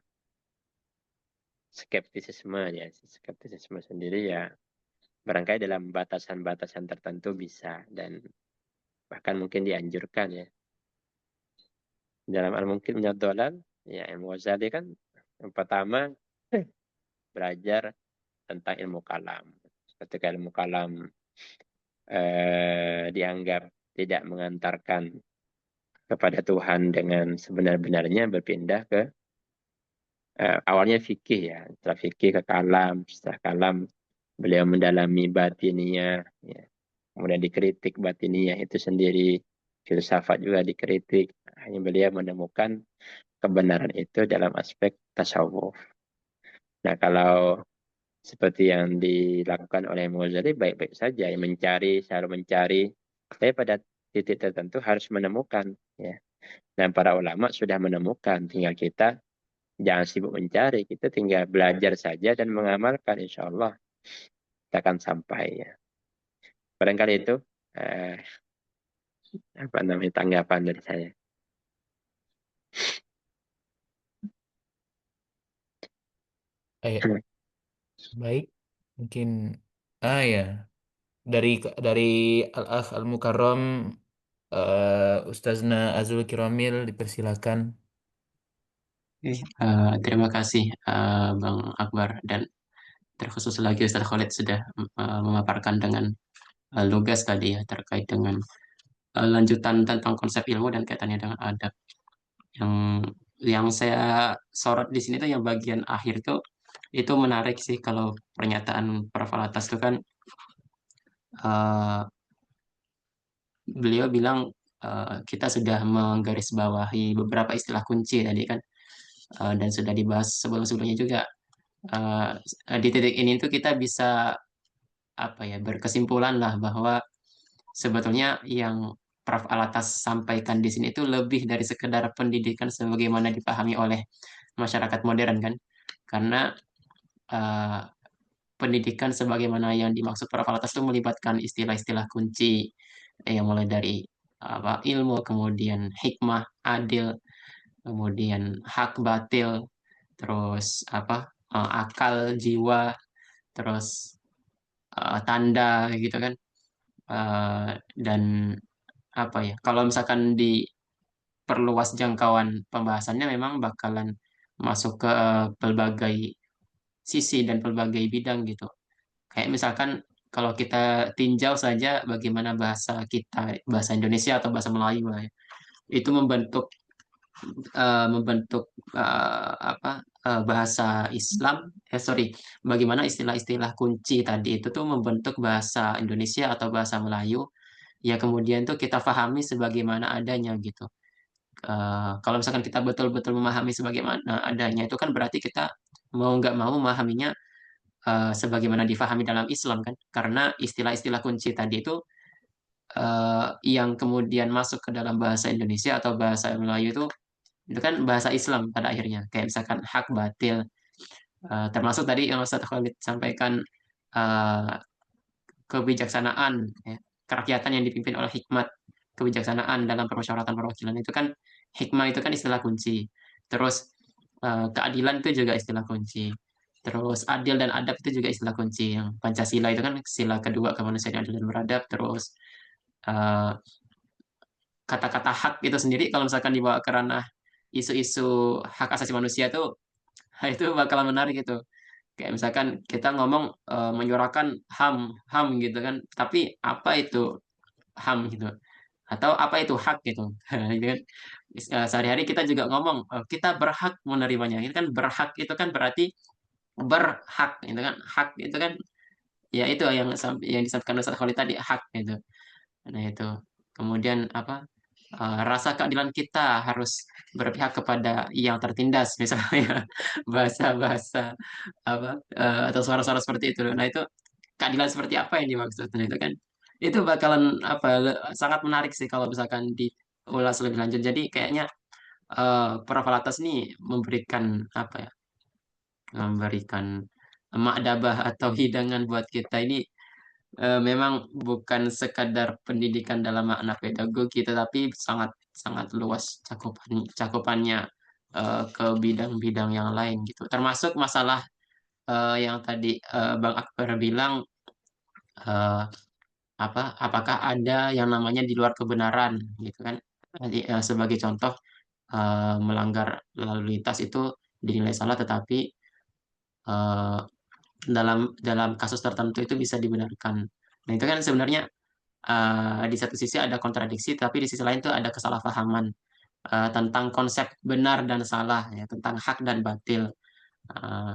skeptisisme sendiri ya barangkali dalam batasan-batasan tertentu bisa dan bahkan mungkin dianjurkan ya. Dalam al-mungkin minad dhalal, ya Imam Ghazali kan yang pertama belajar tentang ilmu kalam. Ketika ilmu kalam dianggap tidak mengantarkan kepada Tuhan dengan sebenar-benarnya, berpindah ke awalnya fikih ya, setelah fikih ke kalam, setelah kalam beliau mendalami batiniyah, ya. Kemudian dikritik batiniyah itu sendiri, filsafat juga dikritik. Hanya beliau menemukan kebenaran itu dalam aspek tasawuf. Nah, kalau seperti yang dilakukan oleh Imam Ghazali baik-baik saja, yang mencari, selalu mencari, tapi pada titik tertentu harus menemukan, ya. Dan para ulama sudah menemukan, tinggal kita jangan sibuk mencari, kita tinggal belajar saja dan mengamalkan, insya Allah kita akan sampai ya. Barangkali itu eh, apa namanya tanggapan dari saya. Ayo, baik. Mungkin ya dari dari Al-Akh Al-Mukarram, Ustazna Azul Kiromil dipersilakan. Oke, terima kasih Bang Akbar dan terkhusus lagi Ustaz Khalid sudah memaparkan dengan lugas tadi ya terkait dengan lanjutan tentang konsep ilmu dan kaitannya dengan adab. Yang yang saya sorot di sini tuh yang bagian akhir tuh itu menarik sih kalau pernyataan Prof. Alatas itu kan eh, beliau bilang kita sudah menggarisbawahi beberapa istilah kunci tadi kan dan sudah dibahas sebelum-sebelumnya juga. Eh, di titik ini tuh kita bisa apa ya berkesimpulan lah bahwa sebetulnya yang Prof. Alatas sampaikan di sini itu lebih dari sekedar pendidikan sebagaimana dipahami oleh masyarakat modern kan. Karena eh, pendidikan sebagaimana yang dimaksud Prof. Alatas itu melibatkan istilah-istilah kunci yang mulai dari apa ilmu, kemudian hikmah, adil, kemudian hak batil, terus apa akal, jiwa, terus tanda gitu kan. Eh, dan apa ya kalau misalkan diperluas jangkauan pembahasannya memang bakalan masuk ke pelbagai sisi dan pelbagai bidang gitu. Kayak misalkan kalau kita tinjau saja bagaimana bahasa kita, bahasa Indonesia atau bahasa Melayu lah ya, itu membentuk apa bahasa Islam, sorry, bagaimana istilah-istilah kunci tadi itu tuh membentuk bahasa Indonesia atau bahasa Melayu, ya kemudian tuh kita pahami sebagaimana adanya gitu. Kalau misalkan kita betul-betul memahami sebagaimana adanya itu kan berarti kita mau nggak mau memahaminya sebagaimana difahami dalam Islam kan, karena istilah-istilah kunci tadi yang kemudian masuk ke dalam bahasa Indonesia atau bahasa Melayu itu kan bahasa Islam pada akhirnya, kayak misalkan hak batil, termasuk tadi yang Ustaz Khalid sampaikan eh, kebijaksanaan ya, kerakyatan yang dipimpin oleh hikmat, kebijaksanaan dalam permusyawaratan perwakilan itu kan hikmah itu kan istilah kunci. Terus keadilan itu juga istilah kunci. Terus adil dan adab itu juga istilah kunci. Yang Pancasila itu kan sila kedua kemanusiaan yang adil dan beradab. Terus eh, kata-kata hak itu sendiri kalau misalkan dibawa ke ranah isu-isu hak asasi manusia itu itu bakalan menarik itu. Kayak misalkan kita ngomong menyuarakan HAM, HAM gitu kan. Tapi apa itu HAM gitu? Atau apa itu hak gitu? Gitu kan. Sehari-hari kita juga ngomong kita berhak menerimanya. Itu kan berhak itu kan berarti berhak itu kan. Hak itu kan ya itu yang disampaikan Ustaz Khalid tadi hak gitu. Nah itu. Kemudian apa? rasa keadilan kita harus berpihak kepada yang tertindas misalnya bahasa-bahasa apa atau suara-suara seperti itu. Nah itu keadilan seperti apa yang dimaksud? Nah, itu kan itu bakalan apa sangat menarik sih kalau misalkan diulas lebih lanjut. Jadi kayaknya Prof. Alatas nih memberikan apa ya? Memberikan makdabah atau hidangan buat kita ini memang bukan sekadar pendidikan dalam makna pedagogi, tetapi sangat sangat luas cakupannya ke bidang-bidang yang lain gitu. Termasuk masalah yang tadi Bang Akbar bilang eh, apa apakah ada yang namanya di luar kebenaran gitu kan. Tadi sebagai contoh melanggar lalu lintas itu dinilai salah tetapi eh, dalam dalam kasus tertentu itu bisa dibenarkan. Nah, itu kan sebenarnya di satu sisi ada kontradiksi, tapi di sisi lain tuh ada kesalahpahaman tentang konsep benar dan salah, ya, tentang hak dan batil. Eh,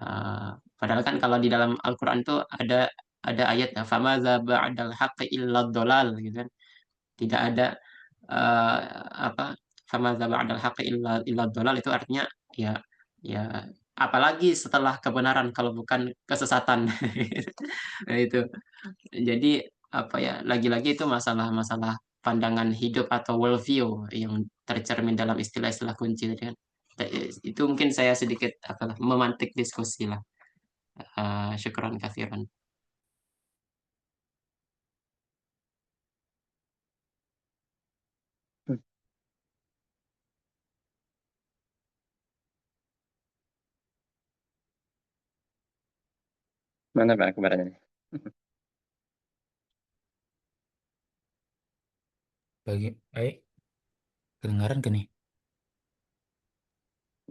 eh, Padahal kan kalau di dalam Al-Quran itu ada ayat ya, "Famadza ba'dal haqqi illa dhalal," gitu kan. Tidak ada eh, apa "Famadza ba'dal haqqi illa dhalal" itu artinya ya ya apalagi setelah kebenaran kalau bukan kesesatan. Nah, itu. Jadi apa ya lagi-lagi itu masalah-masalah pandangan hidup atau worldview yang tercermin dalam istilah-istilah kunci tadi kan. Itu mungkin saya sedikit apa memantik diskusi lah. Syukron katsiran. Hmm, Mana Pak kemarin? Baik, kedengaran kan nih?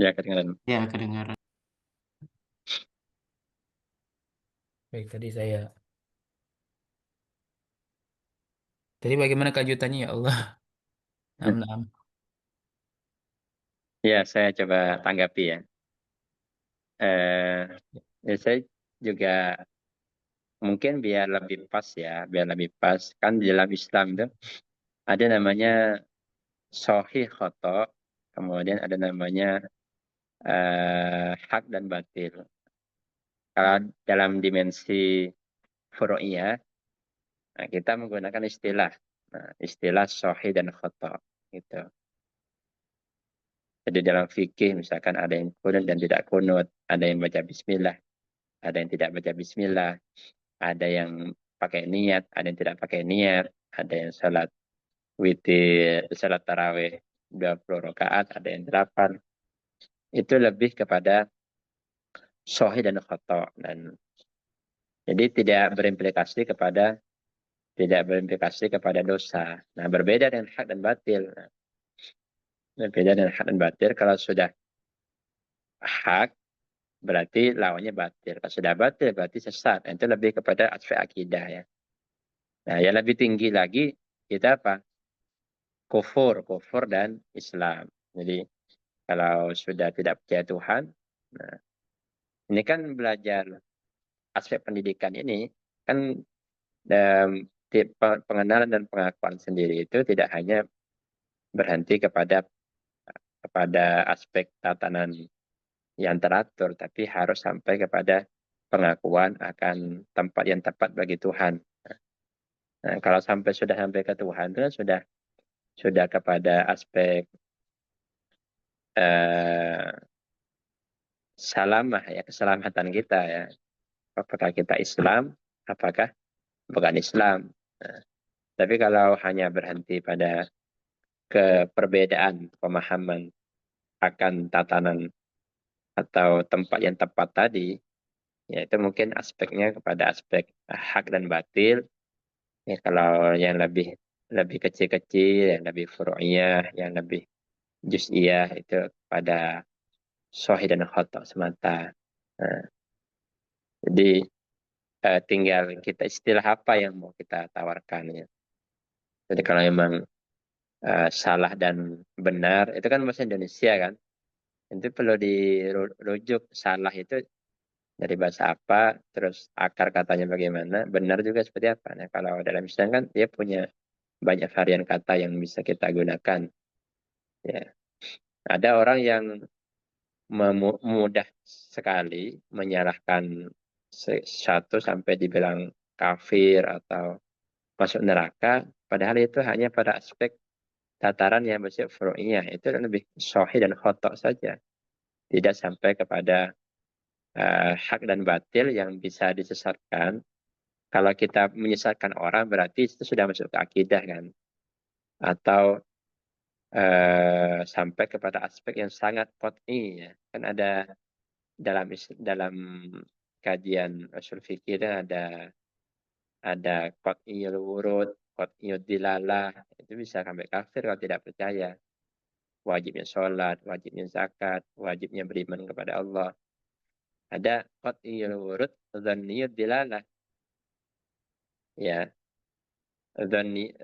Ya, kedengaran. Ya kedengaran. Baik, tadi bagaimana kelanjutannya ya Allah? Naam, naam. Ya, saya coba tanggapi ya. Eh, Ya, saya juga mungkin biar lebih pas ya, biar lebih pas. Kan di dalam Islam itu ada namanya sahih khoto, kemudian ada namanya hak dan batil. Kalau dalam dimensi furu'iyah, nah, kita menggunakan istilah. Nah, istilah sahih dan khoto. Gitu. Jadi dalam fikih misalkan ada yang kunut dan tidak kunut, ada yang baca bismillah, ada yang tidak baca bismillah, ada yang pakai niat, ada yang tidak pakai niat, ada yang salat witir, salat tarawih 20 rakaat, ada yang 8. Itu lebih kepada sahih dan khata, dan jadi tidak berimplikasi kepada dosa. Nah, berbeda dengan hak dan batil. Nah, berbeda dengan hak dan batil, kalau sudah hak berarti lawannya batil. Kalau sudah batil berarti sesat. Nah, itu lebih kepada aspek akidah ya. Nah, yang lebih tinggi lagi kita apa? Kufur dan Islam. Jadi kalau sudah tidak percaya Tuhan, nah ini kan belajar aspek pendidikan ini kan pengenalan dan pengakuan sendiri itu tidak hanya berhenti kepada aspek tatanan yang teratur, tapi harus sampai kepada pengakuan akan tempat yang tepat bagi Tuhan. Nah, kalau sudah sampai ke Tuhan itu kan sudah kepada aspek eh, salamah ya, keselamatan kita ya. Apakah kita Islam, apakah bukan Islam. Nah, tapi kalau hanya berhenti pada keperbedaan pemahaman akan tatanan atau tempat yang tepat tadi, yaitu mungkin aspeknya kepada aspek hak dan batil. Ya, kalau yang lebih lebih kecil-kecil, yang lebih furu'iyah, yang lebih juz'iyah itu pada sahih dan khata semata. Nah, jadi tinggal kita istilah apa yang mau kita tawarkan ya. Jadi kalau memang salah dan benar itu kan bahasa Indonesia kan. Itu perlu dirujuk salah itu dari bahasa apa, terus akar katanya bagaimana, benar juga seperti apa. Nah, kalau dalam Islam kan dia punya banyak varian kata yang bisa kita gunakan. Ya. Ada orang yang mudah sekali menyalahkan satu sampai dibilang kafir atau masuk neraka, padahal itu hanya pada aspek tataran yang bersifat furu'iyah, itu lebih sahih dan khotok saja, tidak sampai kepada hak dan batil yang bisa disesatkan. Kalau kita menyesatkan orang berarti itu sudah masuk ke akidah kan, atau sampai kepada aspek yang sangat qat'i ya. Kan ada dalam kajian usul fikih itu ada qat'iyul wurud, qat'iyud dilalah, itu bisa sampai kafir kalau tidak percaya. Wajibnya sholat, wajibnya zakat, wajibnya beriman kepada Allah. Ada qat'iyul wurud, dzanniyud dilalah. Ya, qat'iyul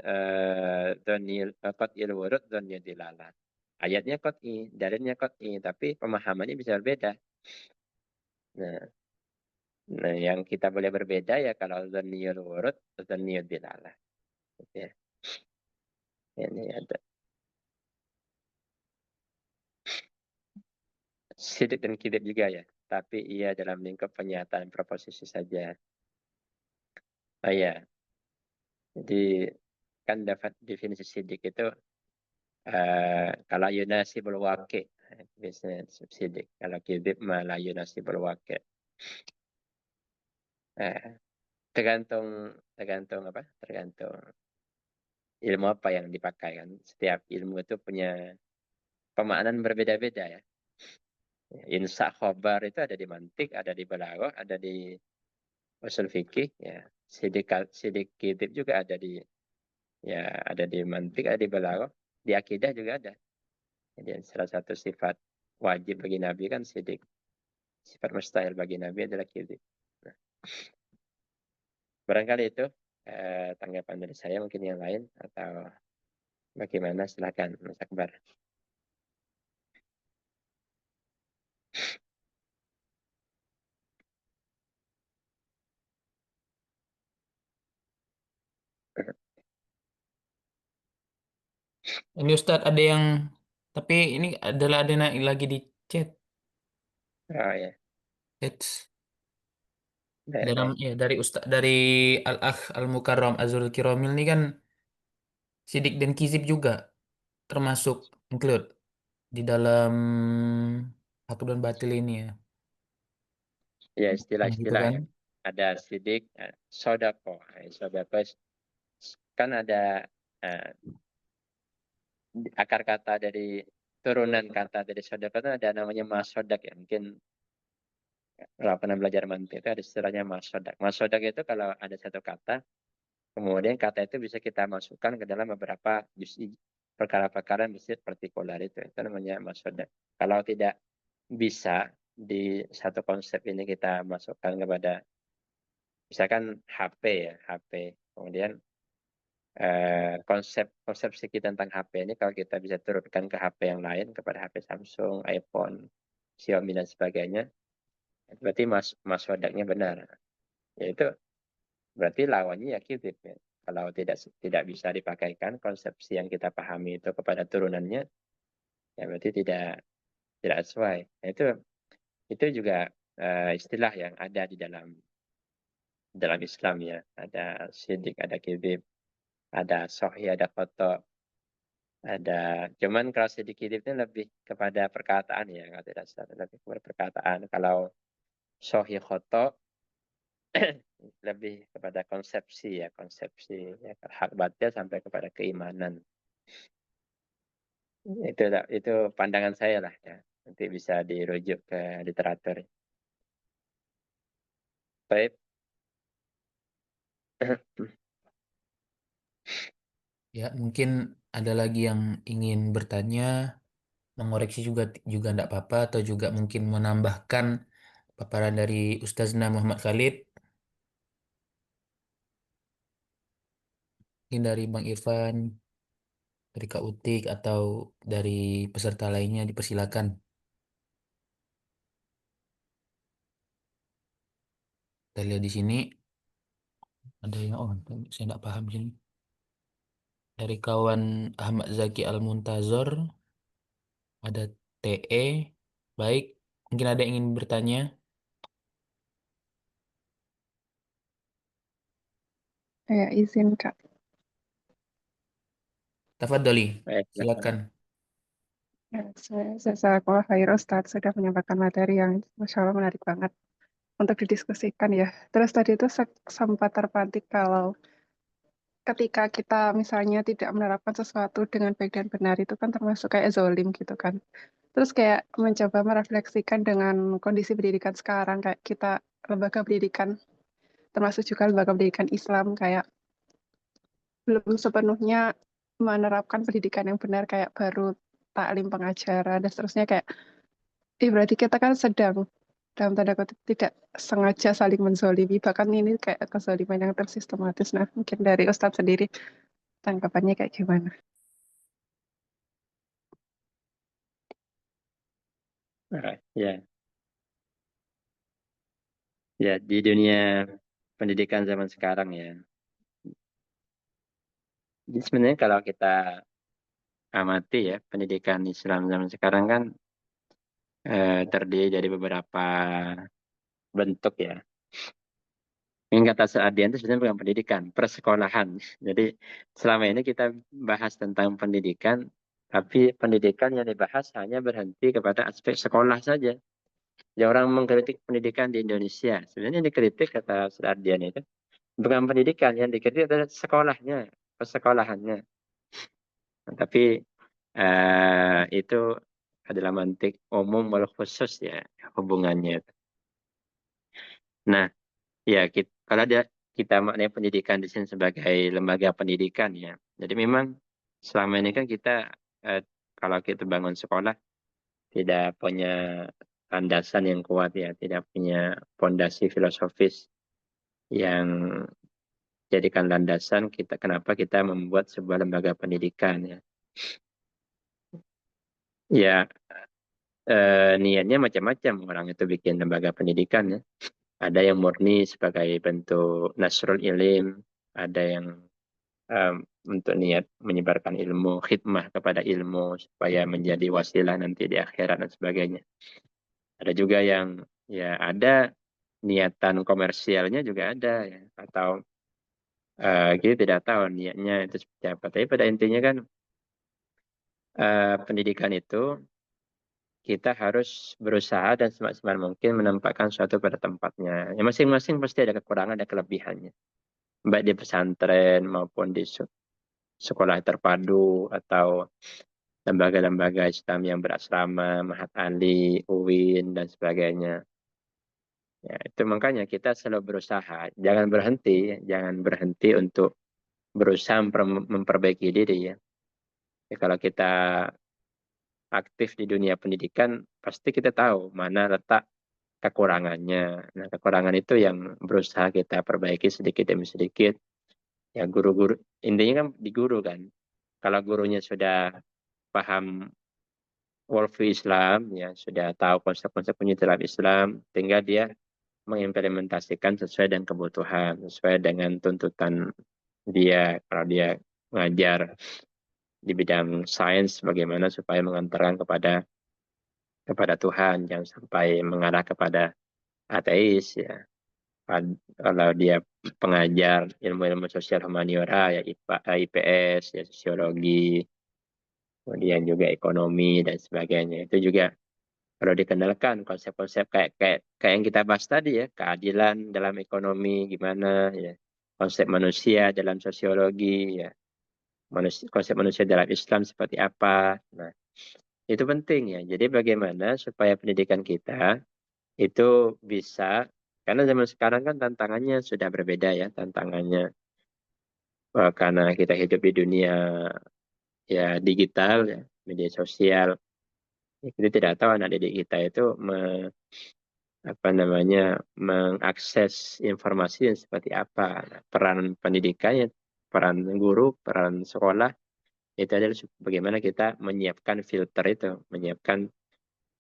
wurud, dzanniyud dilalah. Ayatnya qat'i, dalilnya qat'i, tapi pemahamannya bisa berbeda. Nah, yang kita boleh berbeda ya kalau dzanniyul wurud, dzanniyud dilalah. Gitu ya. Ini ada sidik dan kidib juga ya, tapi ia dalam lingkup pernyataan proposisi saja. Oh ya, jadi kan dapat definisi sidik itu kalau yunasibul waqi, biasanya sidik. Kalau kidib malah yunasibul waqi. Eh, tergantung tergantung apa? Tergantung ilmu apa yang dipakai kan. Setiap ilmu itu punya pemaknaan berbeda-beda ya. Insa khobar itu ada di mantik, ada di balaghah, ada di usul fikih ya. Sidik sidik kidib juga ada di mantik, ada di balaghah, di akidah juga ada. Jadi salah satu sifat wajib bagi Nabi kan sidik. Sifat mustahil bagi Nabi adalah kidib. Nah, barangkali itu tanggapan dari saya, mungkin yang lain atau bagaimana, silakan Mas Akbar. Ini Ustadz ada yang, tapi ini adalah ada naik lagi di chat. Oh ya, Chat. baik, baik. Dari Ustadz dari Al-Akh Al-Mukarram Azrul Kiromil ini kan sidik dan kizib juga termasuk include di dalam hak dan batil ini ya. Ya, Nah, gitu istilah-istilah kan? ya. Ada sidik, sodako. Sodako kan ada eh, akar kata dari turunan kata dari sodako itu ada namanya masodak ya. Mungkin kalau pernah belajar mantik itu ada istilahnya masodak. Masodak itu kalau ada satu kata, kemudian kata itu bisa kita masukkan ke dalam beberapa perkara-perkara yang bersifat partikular itu namanya masodak. Kalau tidak bisa di satu konsep ini kita masukkan kepada misalkan HP ya, HP. Kemudian konsepsi kita tentang HP ini kalau kita bisa turunkan ke HP yang lain, kepada HP Samsung, iPhone, Xiaomi dan sebagainya, berarti maswadaknya benar. Yaitu berarti lawannya ya kidib ya. Kalau tidak bisa dipakaikan konsepsi yang kita pahami itu kepada turunannya, ya berarti tidak sesuai. Nah, itu juga istilah yang ada di dalam Islam ya. Ada sidik, ada kidib, ada sahih, ada khoto, ada. Cuman kalau sidik kidib itu lebih kepada perkataan ya, kalau tidak salah lebih kepada perkataan. Kalau sahih khoto lebih kepada konsepsi ya, hak batil sampai kepada keimanan. Itu pandangan saya lah ya. Nanti bisa dirujuk ke literatur. Baik. Ya, mungkin ada lagi yang ingin bertanya, mengoreksi juga juga enggak apa-apa atau juga mungkin menambahkan paparan dari Ustazna Muhammad Khalid, mungkin dari Bang Irfan, dari Kak Utik atau dari peserta lainnya dipersilakan. Kita lihat di sini ada yang saya enggak paham di sini. Dari kawan Ahmad Zaki Al-Muntazor, ada TE. Baik, mungkin ada yang ingin bertanya. Saya izin, Kak. Tafadholi, Baik, silakan. Ya, Jazakallah khair Ustadz sudah menyampaikan materi yang Masya Allah menarik banget untuk didiskusikan ya. Terus tadi itu sempat terpantik kalau ketika kita misalnya tidak menerapkan sesuatu dengan baik dan benar itu kan termasuk kayak zolim gitu kan. Terus kayak mencoba merefleksikan dengan kondisi pendidikan sekarang kayak kita lembaga pendidikan termasuk juga lembaga pendidikan Islam kayak belum sepenuhnya menerapkan pendidikan yang benar kayak baru taklim pengajaran dan seterusnya kayak berarti kita kan sedang dalam tanda kutip tidak sengaja saling menzolimi bahkan ini kayak kezoliman yang tersistematis. Nah mungkin dari Ustadz sendiri tanggapannya kayak gimana? ya, ya di dunia pendidikan zaman sekarang ya. Jadi sebenarnya kalau kita amati ya pendidikan Islam zaman sekarang kan terdiri dari beberapa bentuk ya. Yang kata Seadian itu sebenarnya bukan pendidikan, persekolahan. Jadi selama ini kita bahas tentang pendidikan, tapi pendidikan yang dibahas hanya berhenti kepada aspek sekolah saja. Ya orang mengkritik pendidikan di Indonesia. Sebenarnya yang dikritik kata Seadian itu bukan pendidikan, yang dikritik adalah sekolahnya, persekolahannya. Nah, tapi itu adalah mantik umum wal khusus ya hubungannya. Nah, ya, kalau kita maknanya pendidikan di sini sebagai lembaga pendidikan ya. Jadi memang selama ini kan kita kalau kita bangun sekolah tidak punya landasan yang kuat ya, tidak punya fondasi filosofis yang jadikan landasan kita kenapa kita membuat sebuah lembaga pendidikan ya. Ya niatnya macam-macam orang itu bikin lembaga pendidikan ya. Ada yang murni sebagai bentuk nasrul ilim, ada yang untuk niat menyebarkan ilmu, khidmah kepada ilmu supaya menjadi wasilah nanti di akhirat dan sebagainya. Ada juga yang ya ada niatan komersialnya juga ada ya, atau kita tidak tahu niatnya itu seperti apa. Tapi pada intinya kan pendidikan itu kita harus berusaha dan semaksimal mungkin menempatkan suatu pada tempatnya. Ya masing-masing pasti ada kekurangan dan kelebihannya. Baik di pesantren maupun di sekolah terpadu atau lembaga-lembaga Islam yang berasrama, Mahat Ali, UIN, dan sebagainya. Ya, itu makanya kita selalu berusaha, jangan berhenti untuk berusaha memperbaiki diri ya. Ya, kalau kita aktif di dunia pendidikan, pasti kita tahu mana letak kekurangannya. Nah, kekurangan itu yang berusaha kita perbaiki sedikit demi sedikit. Ya, guru-guru, intinya kan di guru kan. Kalau gurunya sudah paham worldview Islam, ya sudah tahu konsep-konsep dalam Islam, tinggal dia mengimplementasikan sesuai dengan kebutuhan, sesuai dengan tuntutan dia. Kalau dia mengajar di bidang sains, bagaimana supaya mengantarkan kepada Tuhan, jangan sampai mengarah kepada ateis ya. Kalau dia pengajar ilmu-ilmu sosial humaniora ya IPA, IPS ya sosiologi, kemudian juga ekonomi dan sebagainya. Itu juga kalau dikenalkan konsep-konsep kayak yang kita bahas tadi ya, keadilan dalam ekonomi gimana ya, konsep manusia dalam sosiologi ya, konsep manusia dalam Islam seperti apa. Nah, itu penting ya. Jadi bagaimana supaya pendidikan kita itu bisa, karena zaman sekarang kan tantangannya sudah berbeda ya, tantangannya karena kita hidup di dunia ya digital ya, media sosial. Kita tidak tahu anak didik kita itu apa namanya mengakses informasi yang seperti apa. Nah, peran pendidikannya, peran guru, peran sekolah itu adalah bagaimana kita menyiapkan filter itu, menyiapkan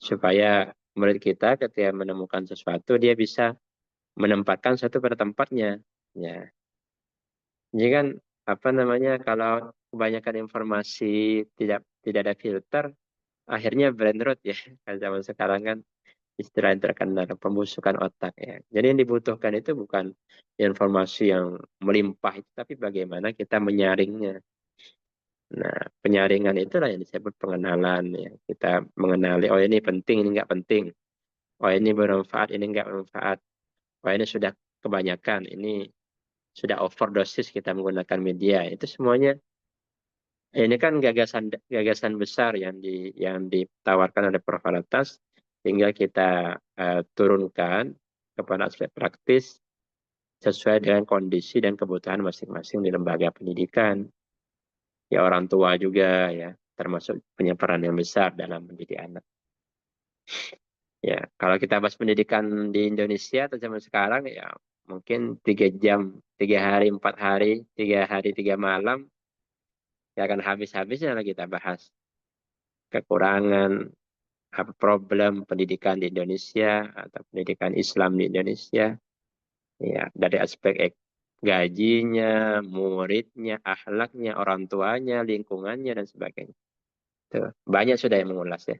supaya murid kita ketika menemukan sesuatu dia bisa menempatkan satu pada tempatnya. Ya, jadi kan apa namanya kalau kebanyakan informasi, tidak ada filter, akhirnya brain rot ya. Kalau zaman sekarang kan istilah yang terkenal pembusukan otak ya. Jadi yang dibutuhkan itu bukan informasi yang melimpah itu, tapi bagaimana kita menyaringnya. Nah, penyaringan itulah yang disebut pengenalan ya. Kita mengenali, oh ini penting, ini nggak penting. Oh ini bermanfaat, ini nggak bermanfaat. Oh ini sudah kebanyakan, ini sudah overdosis kita menggunakan media. Itu semuanya ini kan gagasan besar yang ditawarkan oleh Prof. Alatas, tinggal kita turunkan kepada aspek praktis sesuai dengan kondisi dan kebutuhan masing-masing di lembaga pendidikan. Ya orang tua juga ya, termasuk punya peran yang besar dalam mendidik anak. Ya, kalau kita bahas pendidikan di Indonesia atau zaman sekarang ya mungkin 3 jam, 3 hari, 4 hari, 3 hari, 3 malam, ya akan habis-habisnya lah kita bahas kekurangan, apa problem pendidikan di Indonesia atau pendidikan Islam di Indonesia. Ya, dari aspek gajinya, muridnya, akhlaknya, orang tuanya, lingkungannya dan sebagainya. Tuh, banyak sudah yang mengulas ya.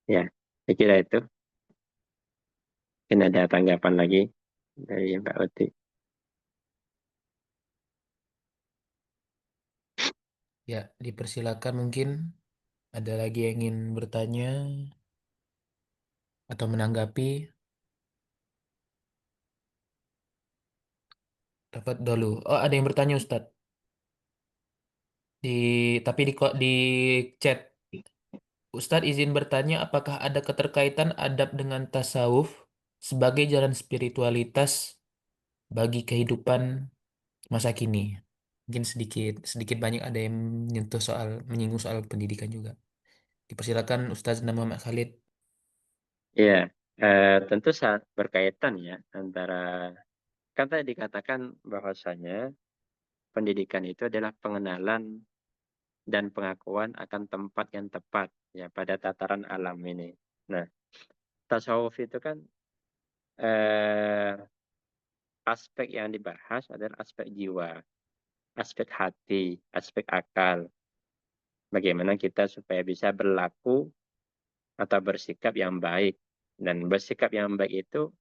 Ya, saya kira itu. Mungkin ada tanggapan lagi dari Mbak Uti. Ya, dipersilakan mungkin ada lagi yang ingin bertanya atau menanggapi. Dapat dulu. Oh, ada yang bertanya Ustadz. Di tapi di chat. Ustadz izin bertanya apakah ada keterkaitan adab dengan tasawuf sebagai jalan spiritualitas bagi kehidupan masa kini? Mungkin sedikit sedikit banyak ada yang menyinggung soal pendidikan juga. Dipersilakan Ustadz Nama Muhammad Khalid. Ya, tentu sangat berkaitan ya antara, kan tadi dikatakan bahwasanya pendidikan itu adalah pengenalan dan pengakuan akan tempat yang tepat ya pada tataran alam ini. Nah, tasawuf itu kan eh, aspek yang dibahas adalah aspek jiwa, aspek hati, aspek akal. Bagaimana kita supaya bisa berlaku atau bersikap yang baik. Dan bersikap yang baik itu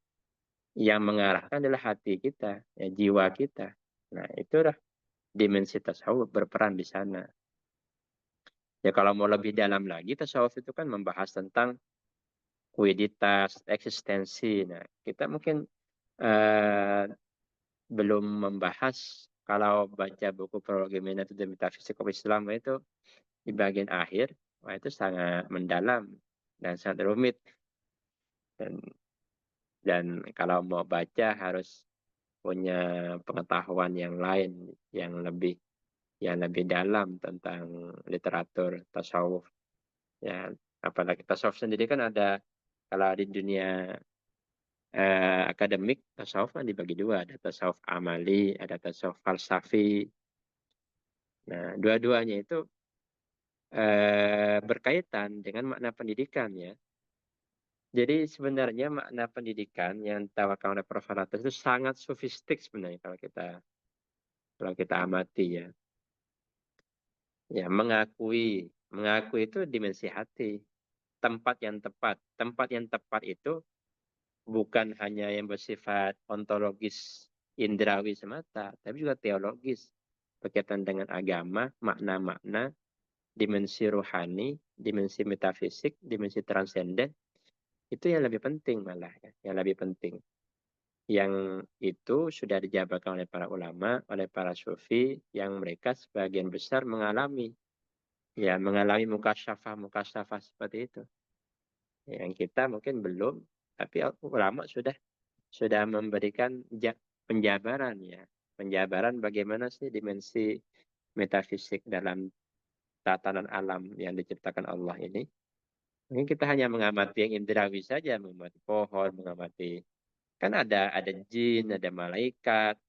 yang mengarahkan adalah hati kita, ya, jiwa kita. Nah, itulah dimensi tasawuf berperan di sana. Ya kalau mau lebih dalam lagi, tasawuf itu kan membahas tentang kuiditas, eksistensi. Nah, kita mungkin eh, belum membahas, kalau baca buku Prologi Minatul Metafisik Islam itu di bagian akhir, wah itu sangat mendalam dan sangat rumit. Dan kalau mau baca harus punya pengetahuan yang lain, yang lebih dalam tentang literatur tasawuf. Ya, apalagi tasawuf sendiri kan ada, kalau di dunia akademik, tasawuf kan dibagi dua, ada tasawuf amali, ada tasawuf falsafi. Nah, dua-duanya itu berkaitan dengan makna pendidikan ya. Jadi sebenarnya makna pendidikan yang ditawarkan oleh Prof. Alatas itu sangat sofistik sebenarnya kalau kita amati ya. Ya, mengakui itu dimensi hati, tempat yang tepat. Tempat yang tepat itu bukan hanya yang bersifat ontologis indrawi semata, tapi juga teologis, berkaitan dengan agama, makna-makna, dimensi rohani, dimensi metafisik, dimensi transenden. Itu yang lebih penting malah ya, yang lebih penting. Yang itu sudah dijabarkan oleh para ulama, oleh para sufi, yang mereka sebagian besar mengalami mukasyafah seperti itu. Yang kita mungkin belum, tapi ulama sudah memberikan penjabaran ya. Penjabaran bagaimana sih dimensi metafisik dalam tatanan alam yang diciptakan Allah ini. Mungkin kita hanya mengamati yang indrawi saja, mengamati pohon, mengamati, kan ada jin, ada malaikat,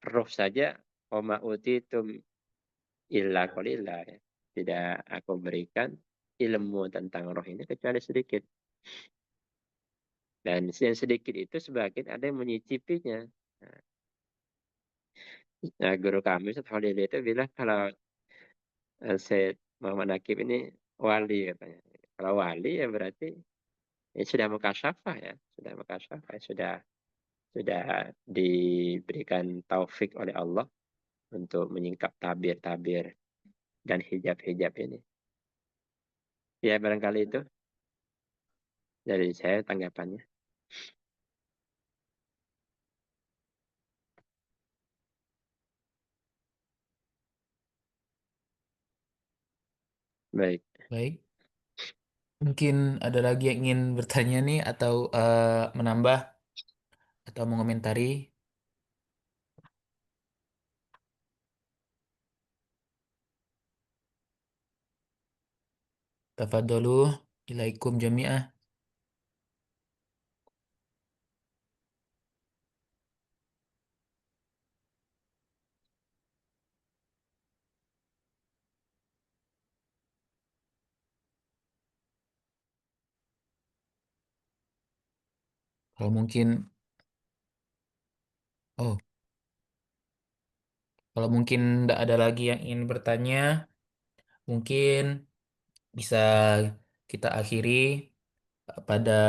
roh saja, wama utitum illa qalila ya. Tidak aku berikan ilmu tentang roh ini kecuali sedikit. Dan yang sedikit itu sebagian ada yang menyicipinya. Nah, Ya, guru kami Ustaz Holil itu bilang kalau Syed Muhammad Nakib ini wali katanya. Kalau wali ya berarti sudah mukasyafah ya, sudah mukasyafah, sudah diberikan taufik oleh Allah untuk menyingkap tabir-tabir dan hijab-hijab ini. Ya barangkali itu dari saya tanggapannya. Baik. Baik, mungkin ada lagi yang ingin bertanya nih atau menambah atau mengomentari. Tafadholu ilaikum jami'ah. Kalau mungkin, oh, kalau mungkin tidak ada lagi yang ingin bertanya, mungkin bisa kita akhiri pada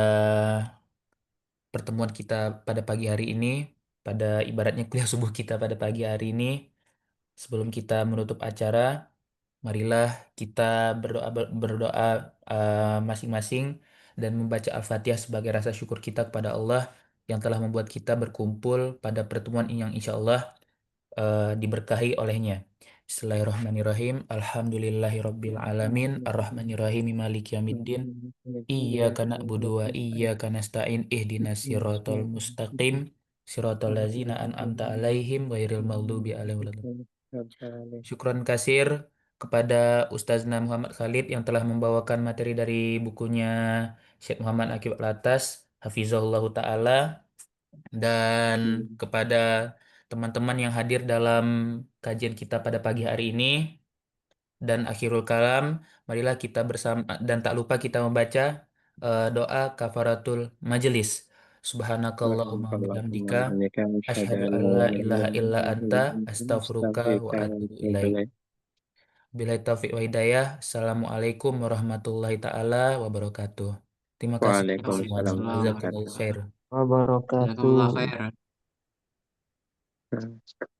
pertemuan kita pada pagi hari ini, pada ibaratnya kuliah subuh kita pada pagi hari ini. Sebelum kita menutup acara, marilah kita berdoa masing-masing dan membaca Al-Fatihah sebagai rasa syukur kita kepada Allah yang telah membuat kita berkumpul pada pertemuan yang insya Allah diberkahi olehnya. Bismillahirrahmanirrahim. Alhamdulillahirabbil alamin. Arrahmanirrahim. Maliki yaumiddin. Iyyaka na'budu wa iyyaka nasta'in. Ihdinas siratal mustaqim. Siratal ladzina an'amta alaihim ghairil maghdubi alaihim waladdallin. Syukron kasir kepada Ustazna Muhammad Khalid yang telah membawakan materi dari bukunya Syekh Muhammad Akib Latas, Hafizahullah Ta'ala, dan kepada teman-teman yang hadir dalam kajian kita pada pagi hari ini. Dan akhirul kalam, marilah kita bersama dan tak lupa kita membaca doa kafaratul majelis. Subhanakallahumma wa bihamdika asyhadu an la ilaha illa anta astaghfiruka wa atubu ilaik. Bila taufiq wa hidayah. Assalamualaikum warahmatullahi taala wabarakatuh. Terima kasih kepada semuanya. Waalaikumsalam Waalaikumsalam warahmatullahi Jazakumullah warahmatullahi khair. wabarakatuh. Wabarakatuh. Jazakumullah khair. wabarakatuh.